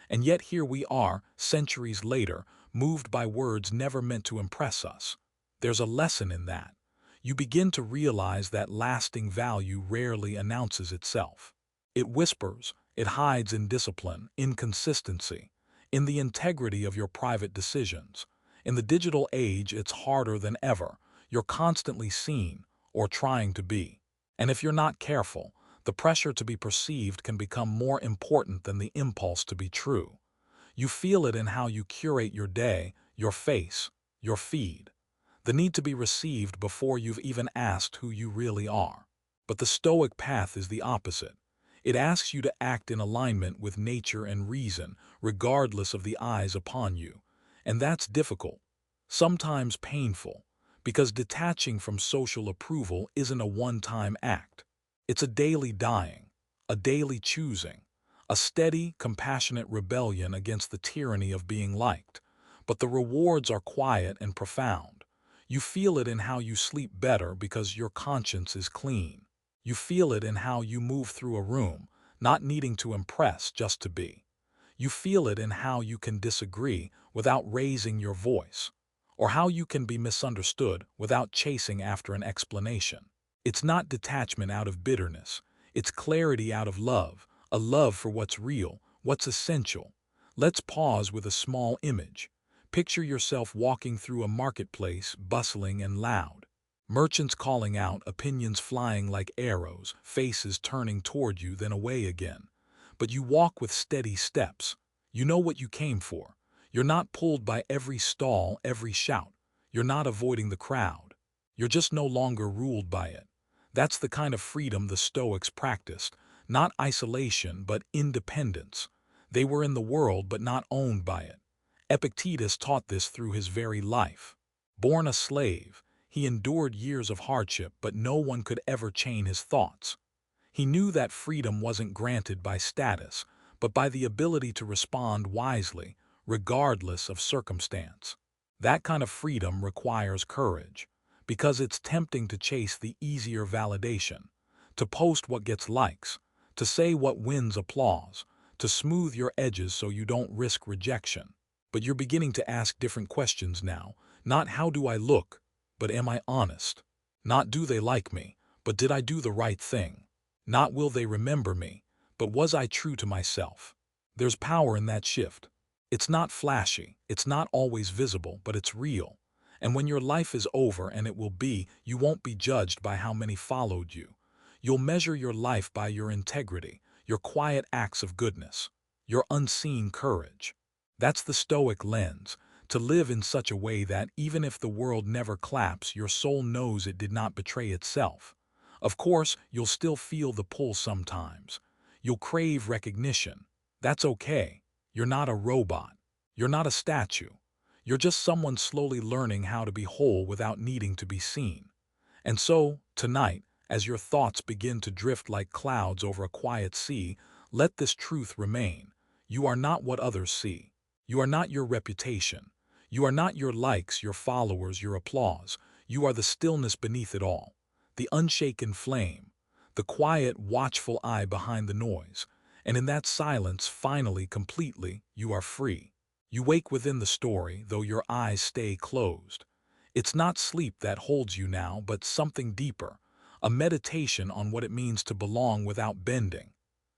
And yet here we are, centuries later, moved by words never meant to impress us. There's a lesson in that. You begin to realize that lasting value rarely announces itself. It whispers, it hides in discipline, in consistency, in the integrity of your private decisions. In the digital age, it's harder than ever. You're constantly seen, or trying to be. And if you're not careful, the pressure to be perceived can become more important than the impulse to be true. You feel it in how you curate your day, your face, your feed. The need to be received before you've even asked who you really are. But the Stoic path is the opposite. It asks you to act in alignment with nature and reason, regardless of the eyes upon you. And that's difficult, sometimes painful, because detaching from social approval isn't a one-time act. It's a daily dying, a daily choosing, a steady, compassionate rebellion against the tyranny of being liked. But the rewards are quiet and profound. You feel it in how you sleep better because your conscience is clean. You feel it in how you move through a room, not needing to impress, just to be. You feel it in how you can disagree without raising your voice, or how you can be misunderstood without chasing after an explanation. It's not detachment out of bitterness. It's clarity out of love, a love for what's real, what's essential. Let's pause with a small image. Picture yourself walking through a marketplace, bustling and loud. Merchants calling out, opinions flying like arrows, faces turning toward you then away again. But you walk with steady steps. You know what you came for. You're not pulled by every stall, every shout. You're not avoiding the crowd. You're just no longer ruled by it. That's the kind of freedom the Stoics practiced. Not isolation, but independence. They were in the world but not owned by it. Epictetus taught this through his very life. Born a slave, he endured years of hardship, but no one could ever chain his thoughts. He knew that freedom wasn't granted by status, but by the ability to respond wisely, regardless of circumstance. That kind of freedom requires courage, because it's tempting to chase the easier validation, to post what gets likes, to say what wins applause, to smooth your edges so you don't risk rejection. But you're beginning to ask different questions now. Not how do I look, but am I honest? Not do they like me, but did I do the right thing? Not will they remember me, but was I true to myself? There's power in that shift. It's not flashy, it's not always visible, but it's real. And when your life is over, and it will be, you won't be judged by how many followed you. You'll measure your life by your integrity, your quiet acts of goodness, your unseen courage. That's the Stoic lens, To live in such a way that, even if the world never claps, your soul knows it did not betray itself. Of course, you'll still feel the pull sometimes. You'll crave recognition. That's okay. You're not a robot. You're not a statue. You're just someone slowly learning how to be whole without needing to be seen. And so, tonight, as your thoughts begin to drift like clouds over a quiet sea, let this truth remain. You are not what others see. You are not your reputation. You are not your likes, your followers, your applause. You are the stillness beneath it all, the unshaken flame, the quiet, watchful eye behind the noise. And in that silence, finally, completely, you are free. You wake within the story, though your eyes stay closed. It's not sleep that holds you now, but something deeper, a meditation on what it means to belong without bending.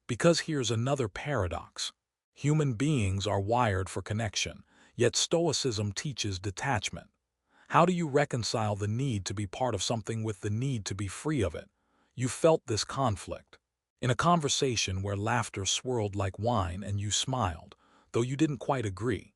Because here's another paradox. Human beings are wired for connection, yet Stoicism teaches detachment. How do you reconcile the need to be part of something with the need to be free of it? You felt this conflict. In a conversation where laughter swirled like wine and you smiled, though you didn't quite agree.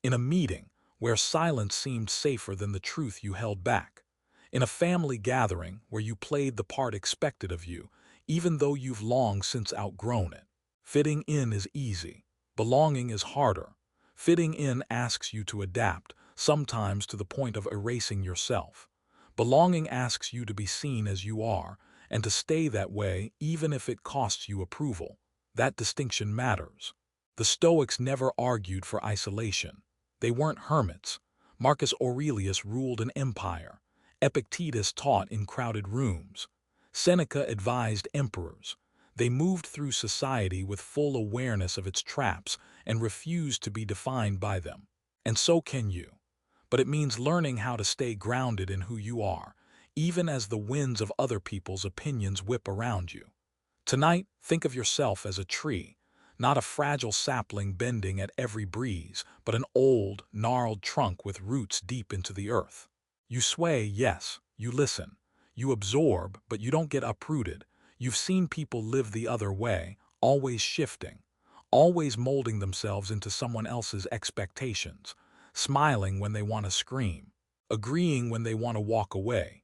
In a meeting where silence seemed safer than the truth you held back. In a family gathering where you played the part expected of you, even though you've long since outgrown it. Fitting in is easy. Belonging is harder. Fitting in asks you to adapt, sometimes to the point of erasing yourself. Belonging asks you to be seen as you are, and to stay that way even if it costs you approval. That distinction matters. The Stoics never argued for isolation. They weren't hermits. Marcus Aurelius ruled an empire. Epictetus taught in crowded rooms. Seneca advised emperors. They moved through society with full awareness of its traps and refused to be defined by them. And so can you. But it means learning how to stay grounded in who you are, even as the winds of other people's opinions whip around you. Tonight, think of yourself as a tree, not a fragile sapling bending at every breeze, but an old, gnarled trunk with roots deep into the earth. You sway, yes. You listen. You absorb, but you don't get uprooted. You've seen people live the other way, always shifting, always molding themselves into someone else's expectations, smiling when they want to scream, agreeing when they want to walk away,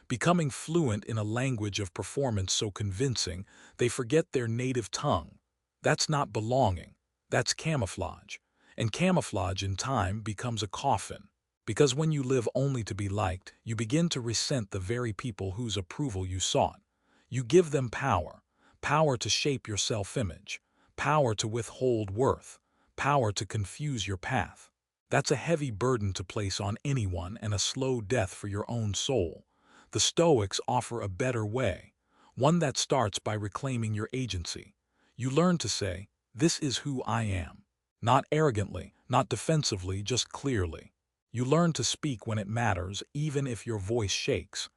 becoming fluent in a language of performance so convincing they forget their native tongue. That's not belonging. That's camouflage. And camouflage in time becomes a coffin. Because when you live only to be liked, you begin to resent the very people whose approval you sought. You give them power, power to shape your self-image, power to withhold worth, power to confuse your path. That's a heavy burden to place on anyone and a slow death for your own soul. The Stoics offer a better way, one that starts by reclaiming your agency. You learn to say, "This is who I am." Not arrogantly, not defensively, just clearly. You learn to speak when it matters, even if your voice shakes.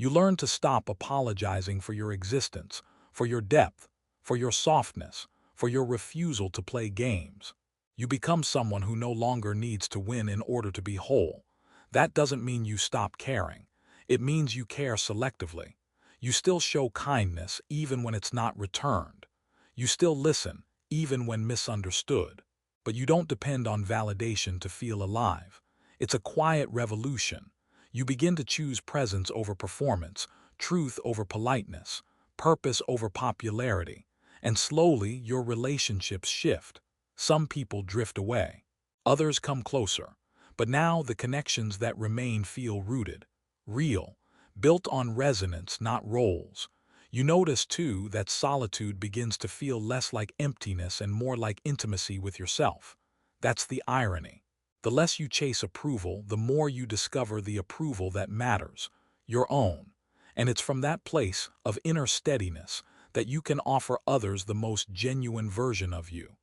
You learn to stop apologizing for your existence, for your depth, for your softness, for your refusal to play games. You become someone who no longer needs to win in order to be whole. That doesn't mean you stop caring. It means you care selectively. You still show kindness even when it's not returned. You still listen, even when misunderstood. But you don't depend on validation to feel alive. It's a quiet revolution. You begin to choose presence over performance, truth over politeness, purpose over popularity, and slowly your relationships shift. Some people drift away. Others come closer. But now the connections that remain feel rooted, real, built on resonance, not roles. You notice, too, that solitude begins to feel less like emptiness and more like intimacy with yourself. That's the irony. The less you chase approval, the more you discover the approval that matters, your own. And it's from that place of inner steadiness that you can offer others the most genuine version of you.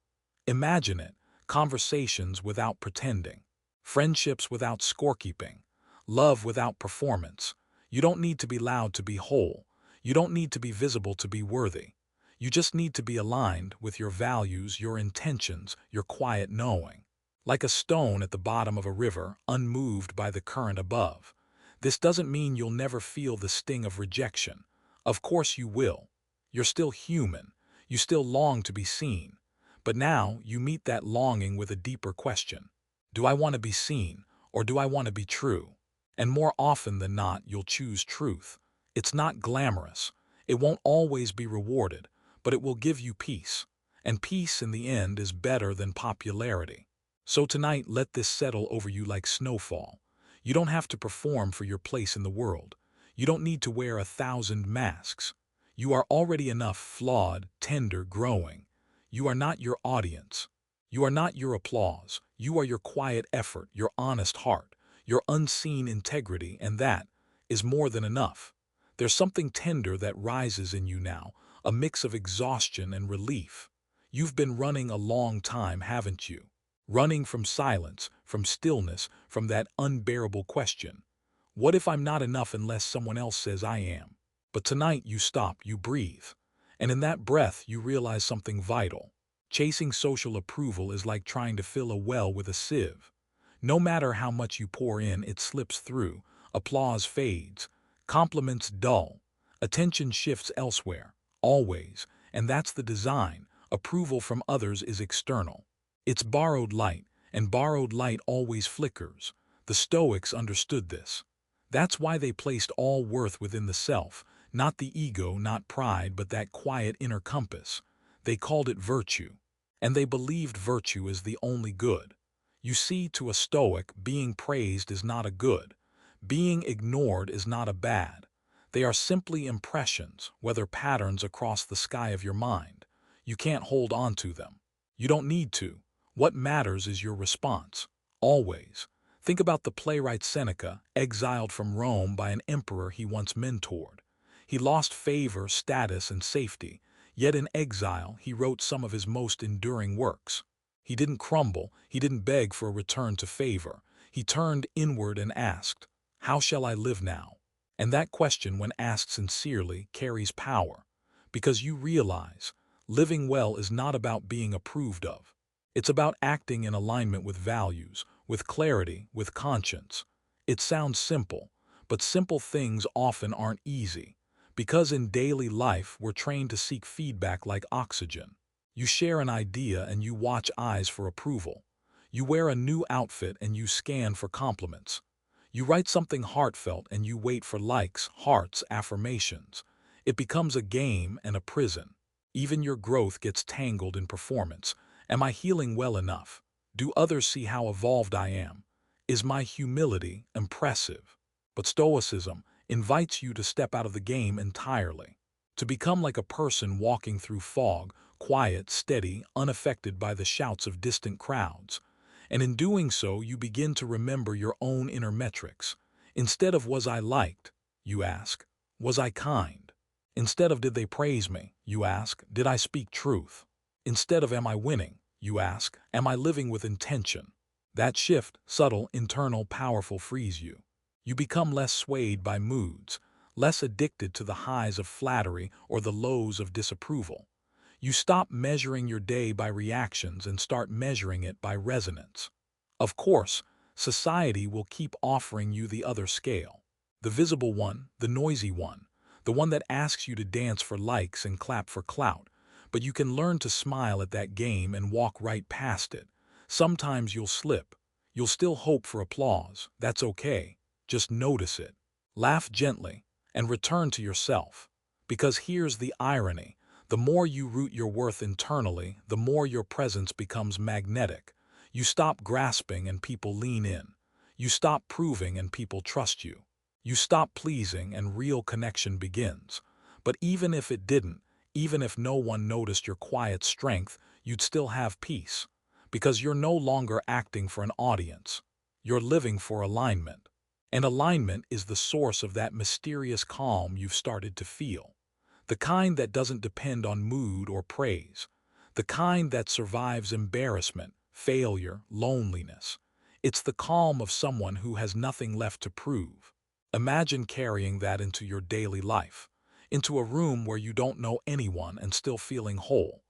Imagine it, conversations without pretending, friendships without scorekeeping, love without performance. You don't need to be loud to be whole. You don't need to be visible to be worthy. You just need to be aligned with your values, your intentions, your quiet knowing. Like a stone at the bottom of a river, unmoved by the current above. This doesn't mean you'll never feel the sting of rejection. Of course you will. You're still human. You still long to be seen. But now you meet that longing with a deeper question. Do I want to be seen, or do I want to be true? And more often than not, you'll choose truth. It's not glamorous. It won't always be rewarded, but it will give you peace. And peace in the end is better than popularity. So tonight, let this settle over you like snowfall. You don't have to perform for your place in the world. You don't need to wear 1,000 masks. You are already enough, flawed, tender, growing. You are not your audience. You are not your applause. You are your quiet effort, your honest heart, your unseen integrity, and that is more than enough. There's something tender that rises in you now, a mix of exhaustion and relief. You've been running a long time, haven't you? Running from silence, from stillness, from that unbearable question. What if I'm not enough unless someone else says I am? But tonight you stop, you breathe. And in that breath you realize something vital. Chasing social approval is like trying to fill a well with a sieve. No matter how much you pour in, it slips through. Applause fades. Compliments dull. Attention shifts elsewhere. Always. And that's the design. Approval from others is external. It's borrowed light, and borrowed light always flickers. The Stoics understood this. That's why they placed all worth within the self, not the ego, not pride, but that quiet inner compass. They called it virtue. And they believed virtue is the only good. You see, to a Stoic, being praised is not a good. Being ignored is not a bad. They are simply impressions, whether patterns across the sky of your mind. You can't hold on to them. You don't need to. What matters is your response. Always. Think about the playwright Seneca, exiled from Rome by an emperor he once mentored. He lost favor, status, and safety, yet in exile he wrote some of his most enduring works. He didn't crumble, he didn't beg for a return to favor. He turned inward and asked, "How shall I live now?" And that question, when asked sincerely, carries power, because you realize living well is not about being approved of. It's about acting in alignment with values, with clarity, with conscience. It sounds simple, but simple things often aren't easy, because in daily life we're trained to seek feedback like oxygen. You share an idea and you watch eyes for approval. You wear a new outfit and you scan for compliments. You write something heartfelt and you wait for likes, hearts, affirmations. It becomes a game and a prison. Even your growth gets tangled in performance. Am I healing well enough? Do others see how evolved I am? Is my humility impressive? But Stoicism invites you to step out of the game entirely, to become like a person walking through fog, quiet, steady, unaffected by the shouts of distant crowds. And in doing so, you begin to remember your own inner metrics. Instead of "was I liked?" you ask, "Was I kind?" Instead of "did they praise me?" you ask, "did I speak truth?" Instead of "am I winning?" you ask, "am I living with intention?" That shift, subtle, internal, powerful, frees you. You become less swayed by moods, less addicted to the highs of flattery or the lows of disapproval. You stop measuring your day by reactions and start measuring it by resonance. Of course, society will keep offering you the other scale. The visible one, the noisy one, the one that asks you to dance for likes and clap for clout. But you can learn to smile at that game and walk right past it. Sometimes you'll slip. You'll still hope for applause. That's okay. Just notice it. Laugh gently and return to yourself. Because here's the irony. The more you root your worth internally, the more your presence becomes magnetic. You stop grasping and people lean in. You stop proving and people trust you. You stop pleasing and real connection begins. But even if it didn't, even if no one noticed your quiet strength, you'd still have peace. Because you're no longer acting for an audience. You're living for alignment. And alignment is the source of that mysterious calm you've started to feel. The kind that doesn't depend on mood or praise. The kind that survives embarrassment, failure, loneliness. It's the calm of someone who has nothing left to prove. Imagine carrying that into your daily life. Into a room where you don't know anyone and still feeling whole.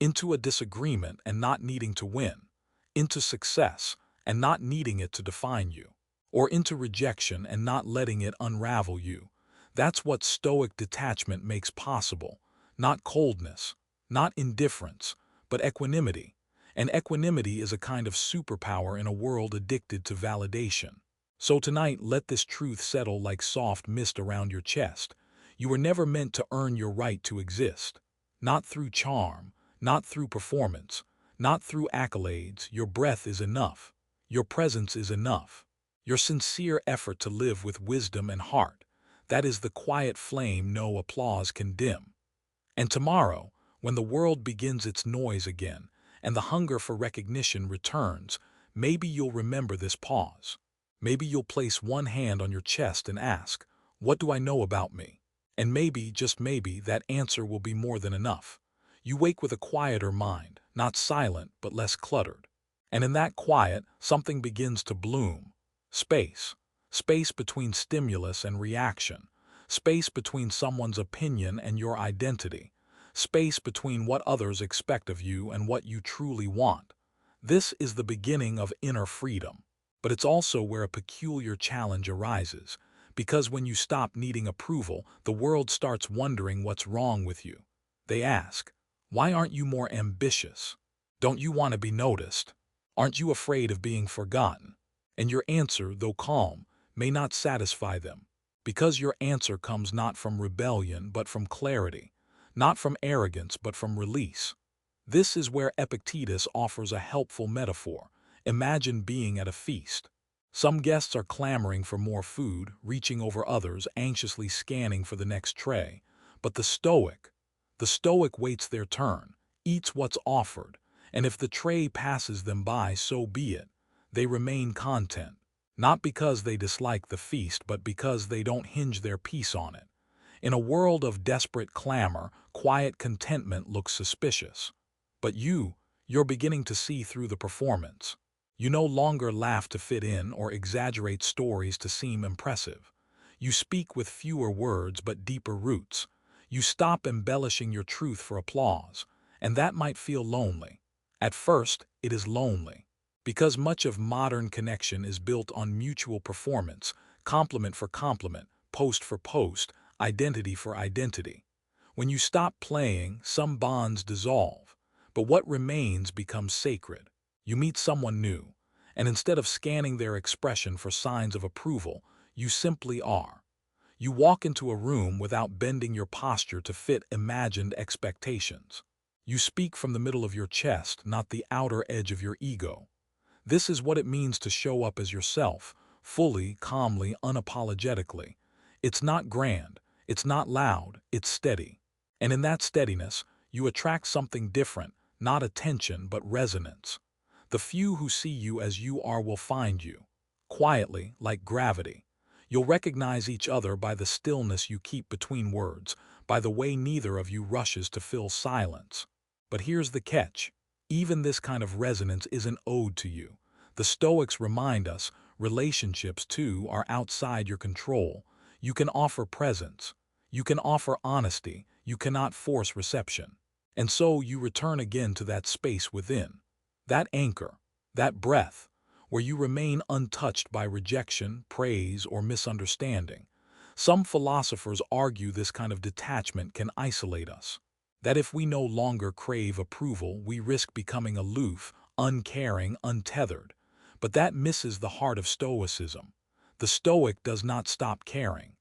Into a disagreement and not needing to win. Into success and not needing it to define you. Or into rejection and not letting it unravel you. That's what Stoic detachment makes possible. Not coldness, not indifference, but equanimity. And equanimity is a kind of superpower in a world addicted to validation. So tonight, let this truth settle like soft mist around your chest. You were never meant to earn your right to exist. Not through charm, not through performance, not through accolades. Your breath is enough. Your presence is enough. Your sincere effort to live with wisdom and heart, that is the quiet flame no applause can dim. And tomorrow, when the world begins its noise again, and the hunger for recognition returns, maybe you'll remember this pause. Maybe you'll place one hand on your chest and ask, "What do I know about me?" And maybe, just maybe, that answer will be more than enough. You wake with a quieter mind, not silent, but less cluttered. And in that quiet, something begins to bloom. Space. Space between stimulus and reaction. Space between someone's opinion and your identity. Space between what others expect of you and what you truly want. This is the beginning of inner freedom. But it's also where a peculiar challenge arises, because when you stop needing approval, the world starts wondering what's wrong with you. They ask, "Why aren't you more ambitious? Don't you want to be noticed? Aren't you afraid of being forgotten?" And your answer, though calm, may not satisfy them, because your answer comes not from rebellion but from clarity, not from arrogance but from release. This is where Epictetus offers a helpful metaphor. Imagine being at a feast. Some guests are clamoring for more food, reaching over others, anxiously scanning for the next tray. But the Stoic waits their turn, eats what's offered, and if the tray passes them by, so be it. They remain content, not because they dislike the feast, but because they don't hinge their peace on it. In a world of desperate clamor, quiet contentment looks suspicious. But you're beginning to see through the performance. You no longer laugh to fit in or exaggerate stories to seem impressive. You speak with fewer words but deeper roots. You stop embellishing your truth for applause, and that might feel lonely. At first, it is lonely, because much of modern connection is built on mutual performance, compliment for compliment, post for post, identity for identity. When you stop playing, some bonds dissolve, but what remains becomes sacred. You meet someone new, and instead of scanning their expression for signs of approval, you simply are. You walk into a room without bending your posture to fit imagined expectations. You speak from the middle of your chest, not the outer edge of your ego. This is what it means to show up as yourself, fully, calmly, unapologetically. It's not grand, it's not loud, it's steady. And in that steadiness, you attract something different, not attention but resonance. The few who see you as you are will find you, quietly, like gravity. You'll recognize each other by the stillness you keep between words, by the way neither of you rushes to fill silence. But here's the catch. Even this kind of resonance isn't owed to you. The Stoics remind us, relationships, too, are outside your control. You can offer presence. You can offer honesty. You cannot force reception. And so you return again to that space within, that anchor, that breath, where you remain untouched by rejection, praise, or misunderstanding. Some philosophers argue this kind of detachment can isolate us, that if we no longer crave approval, we risk becoming aloof, uncaring, untethered. But that misses the heart of Stoicism. The Stoic does not stop caring.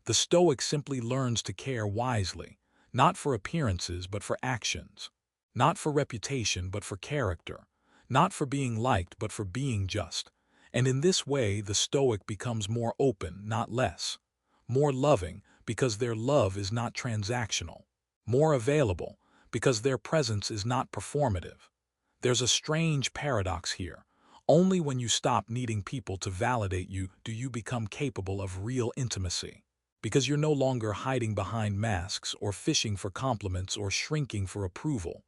The Stoic simply learns to care wisely, not for appearances but for actions, not for reputation but for character, not for being liked but for being just. And in this way the Stoic becomes more open, not less, more loving because their love is not transactional, more available because their presence is not performative. There's a strange paradox here. Only when you stop needing people to validate you do you become capable of real intimacy, because you're no longer hiding behind masks or fishing for compliments or shrinking for approval.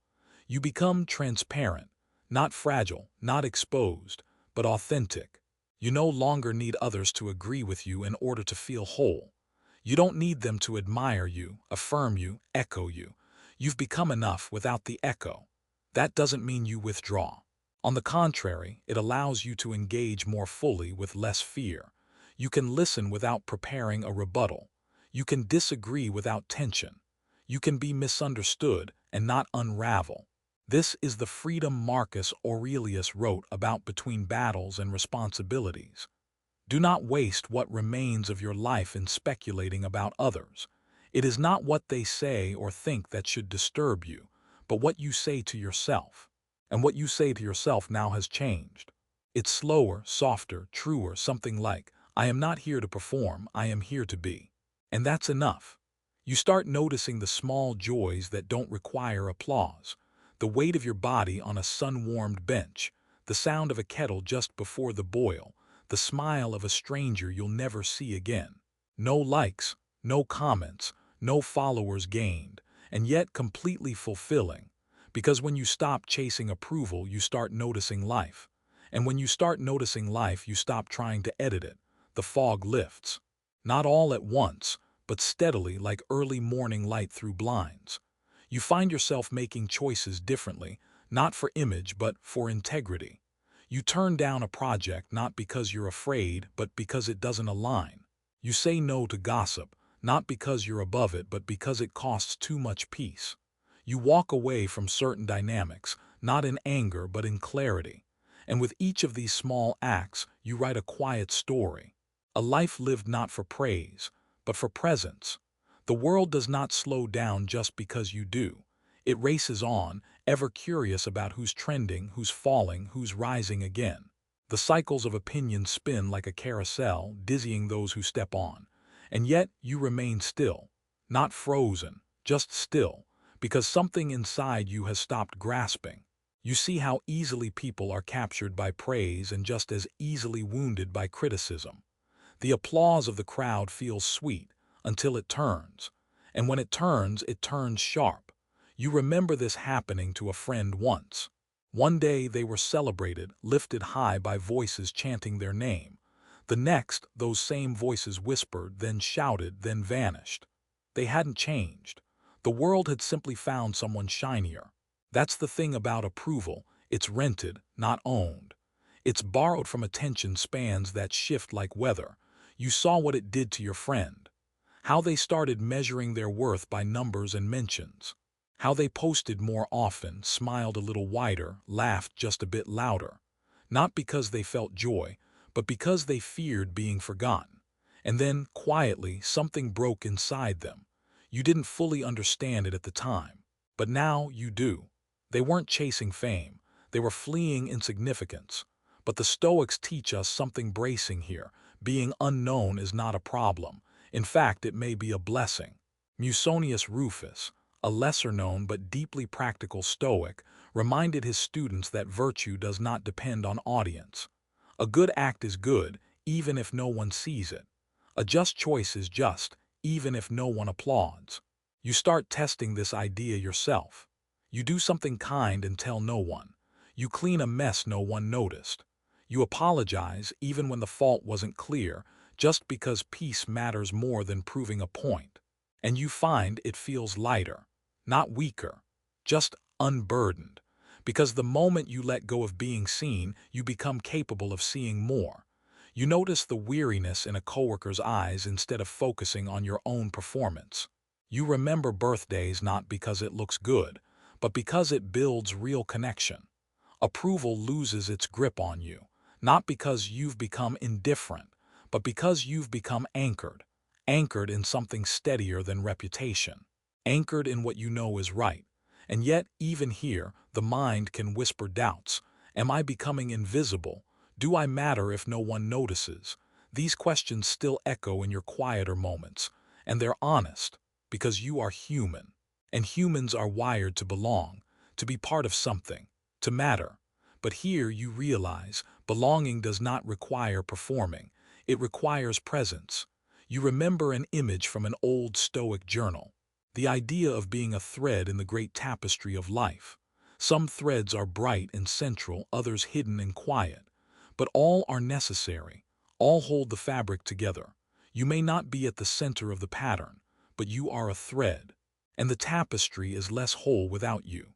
You become transparent, not fragile, not exposed, but authentic. You no longer need others to agree with you in order to feel whole. You don't need them to admire you, affirm you, echo you. You've become enough without the echo. That doesn't mean you withdraw. On the contrary, it allows you to engage more fully with less fear. You can listen without preparing a rebuttal. You can disagree without tension. You can be misunderstood and not unravel. This is the freedom Marcus Aurelius wrote about between battles and responsibilities. Do not waste what remains of your life in speculating about others. It is not what they say or think that should disturb you, but what you say to yourself. And what you say to yourself now has changed. It's slower, softer, truer, something like, I am not here to perform, I am here to be. And that's enough. You start noticing the small joys that don't require applause. The weight of your body on a sun-warmed bench, the sound of a kettle just before the boil, the smile of a stranger you'll never see again. No likes, no comments, no followers gained, and yet completely fulfilling. Because when you stop chasing approval, you start noticing life. And when you start noticing life, you stop trying to edit it. The fog lifts. Not all at once, but steadily like early morning light through blinds. You find yourself making choices differently, not for image but for integrity. You turn down a project not because you're afraid, but because it doesn't align. You say no to gossip, not because you're above it, but because it costs too much peace. You walk away from certain dynamics, not in anger, but in clarity. And with each of these small acts, you write a quiet story. A life lived not for praise, but for presence. The world does not slow down just because you do. It races on, ever curious about who's trending, who's falling, who's rising again. The cycles of opinion spin like a carousel, dizzying those who step on. And yet you remain still, not frozen, just still, because something inside you has stopped grasping. You see how easily people are captured by praise and just as easily wounded by criticism. The applause of the crowd feels sweet until it turns. And when it turns sharp. You remember this happening to a friend once. One day they were celebrated, lifted high by voices chanting their name. The next, those same voices whispered, then shouted, then vanished. They hadn't changed. The world had simply found someone shinier. That's the thing about approval. It's rented, not owned. It's borrowed from attention spans that shift like weather. You saw what it did to your friend. How they started measuring their worth by numbers and mentions. How they posted more often, smiled a little wider, laughed just a bit louder. Not because they felt joy, but because they feared being forgotten. And then, quietly, something broke inside them. You didn't fully understand it at the time. But now you do. They weren't chasing fame. They were fleeing insignificance. But the Stoics teach us something bracing here. Being unknown is not a problem. In fact, it may be a blessing. Musonius Rufus, a lesser-known but deeply practical Stoic, reminded his students that virtue does not depend on audience. A good act is good, even if no one sees it. A just choice is just, even if no one applauds. You start testing this idea yourself. You do something kind and tell no one. You clean a mess no one noticed. You apologize even when the fault wasn't clear, just because peace matters more than proving a point. And you find it feels lighter, not weaker, just unburdened. Because the moment you let go of being seen, you become capable of seeing more. You notice the weariness in a coworker's eyes instead of focusing on your own performance. You remember birthdays not because it looks good, but because it builds real connection. Approval loses its grip on you, not because you've become indifferent, but because you've become anchored. Anchored in something steadier than reputation. Anchored in what you know is right. And yet, even here, the mind can whisper doubts. Am I becoming invisible? Do I matter if no one notices? These questions still echo in your quieter moments. And they're honest, because you are human. And humans are wired to belong, to be part of something, to matter. But here you realize belonging does not require performing. It requires presence. You remember an image from an old Stoic journal. The idea of being a thread in the great tapestry of life. Some threads are bright and central, others hidden and quiet. But all are necessary. All hold the fabric together. You may not be at the center of the pattern, but you are a thread. And the tapestry is less whole without you.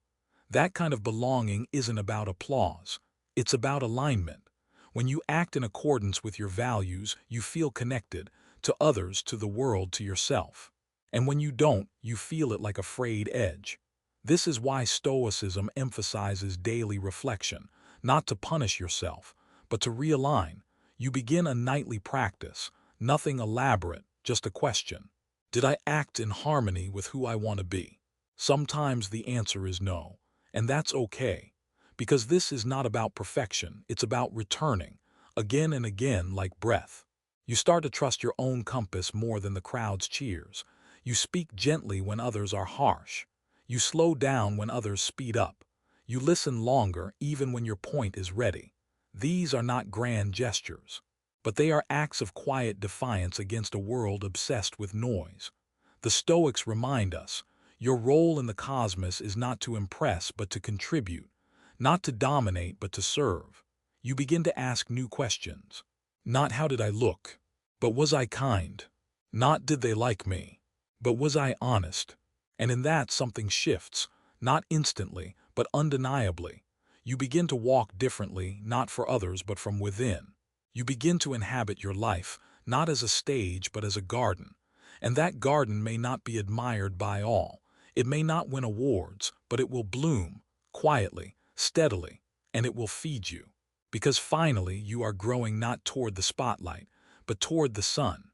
That kind of belonging isn't about applause. It's about alignment. When you act in accordance with your values, you feel connected to others, to the world, to yourself. And when you don't, you feel it like a frayed edge. This is why Stoicism emphasizes daily reflection, not to punish yourself, but to realign. You begin a nightly practice, nothing elaborate, just a question. Did I act in harmony with who I want to be? Sometimes the answer is no, and that's okay, because this is not about perfection, it's about returning, again and again like breath. You start to trust your own compass more than the crowd's cheers. You speak gently when others are harsh. You slow down when others speed up. You listen longer even when your point is ready. These are not grand gestures, but they are acts of quiet defiance against a world obsessed with noise. The Stoics remind us, your role in the cosmos is not to impress but to contribute, not to dominate but to serve. You begin to ask new questions. Not how did I look, but was I kind? Not did they like me, but was I honest? And in that something shifts, not instantly, but undeniably. You begin to walk differently, not for others, but from within. You begin to inhabit your life, not as a stage, but as a garden. And that garden may not be admired by all. It may not win awards, but it will bloom, quietly, steadily, and it will feed you. Because finally you are growing not toward the spotlight, but toward the sun.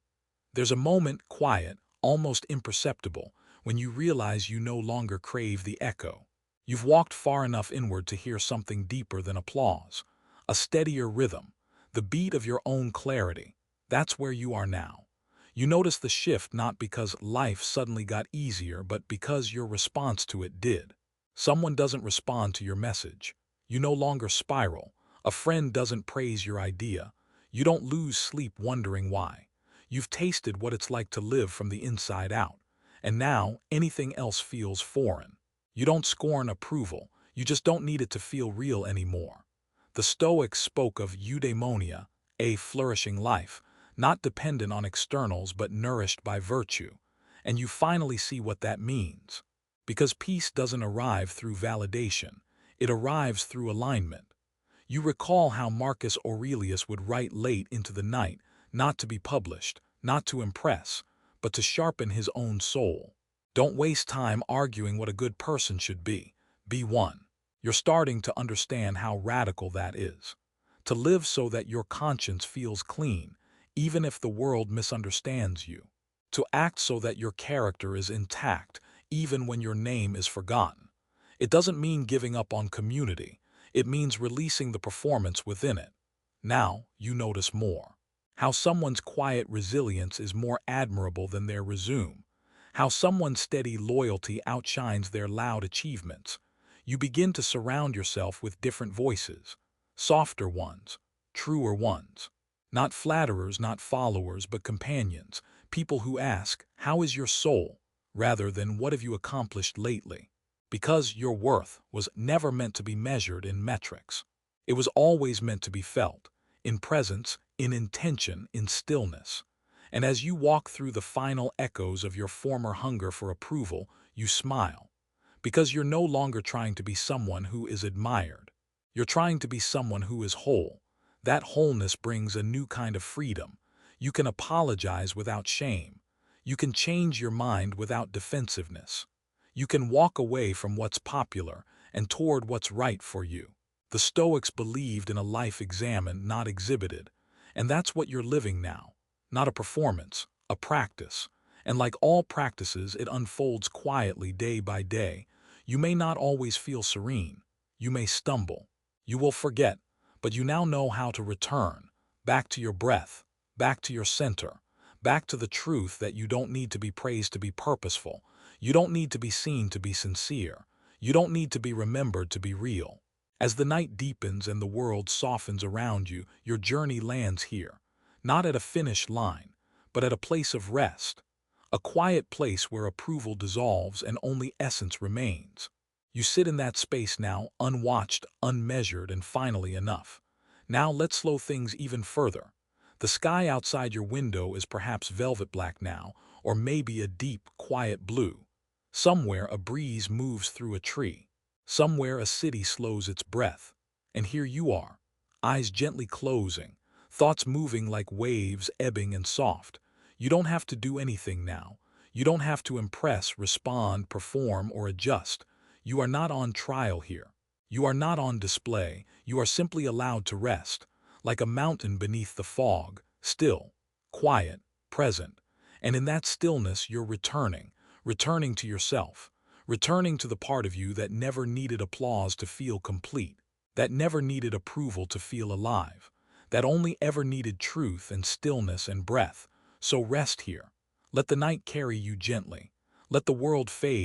There's a moment, quiet, almost imperceptible, when you realize you no longer crave the echo. You've walked far enough inward to hear something deeper than applause, a steadier rhythm, the beat of your own clarity. That's where you are now. You notice the shift not because life suddenly got easier, but because your response to it did. Someone doesn't respond to your message. You no longer spiral. A friend doesn't praise your idea. You don't lose sleep wondering why. You've tasted what it's like to live from the inside out, and now anything else feels foreign. You don't scorn approval, you just don't need it to feel real anymore. The Stoics spoke of eudaimonia, a flourishing life, not dependent on externals but nourished by virtue, and you finally see what that means. Because peace doesn't arrive through validation, it arrives through alignment. You recall how Marcus Aurelius would write late into the night, not to be published, not to impress, but to sharpen his own soul. Don't waste time arguing what a good person should be. Be one. You're starting to understand how radical that is. To live so that your conscience feels clean, even if the world misunderstands you. To act so that your character is intact, even when your name is forgotten. It doesn't mean giving up on community. It means releasing the performance within it. Now, you notice more. How someone's quiet resilience is more admirable than their resume. How someone's steady loyalty outshines their loud achievements. You begin to surround yourself with different voices. Softer ones, truer ones. Not flatterers, not followers, but companions. People who ask, "How is your soul?" rather than "What have you accomplished lately?" Because your worth was never meant to be measured in metrics. It was always meant to be felt, in presence, in intention, in stillness. And as you walk through the final echoes of your former hunger for approval, you smile. Because you're no longer trying to be someone who is admired. You're trying to be someone who is whole. That wholeness brings a new kind of freedom. You can apologize without shame. You can change your mind without defensiveness. You can walk away from what's popular and toward what's right for you. The Stoics believed in a life examined, not exhibited. And that's what you're living now. Not a performance, a practice. And like all practices, it unfolds quietly day by day. You may not always feel serene. You may stumble. You will forget. But you now know how to return. Back to your breath. Back to your center. Back to the truth that you don't need to be praised to be purposeful. You don't need to be seen to be sincere. You don't need to be remembered to be real. As the night deepens and the world softens around you, your journey lands here. Not at a finish line, but at a place of rest. A quiet place where approval dissolves and only essence remains. You sit in that space now, unwatched, unmeasured, and finally enough. Now let's slow things even further. The sky outside your window is perhaps velvet black now, or maybe a deep, quiet blue. Somewhere a breeze moves through a tree. Somewhere a city slows its breath. And here you are, eyes gently closing, thoughts moving like waves, ebbing and soft. You don't have to do anything now. You don't have to impress, respond, perform, or adjust. You are not on trial here. You are not on display. You are simply allowed to rest, like a mountain beneath the fog, still, quiet, present. And in that stillness you're returning to yourself, returning to the part of you that never needed applause to feel complete, that never needed approval to feel alive, that only ever needed truth and stillness and breath. So rest here. Let the night carry you gently. Let the world fade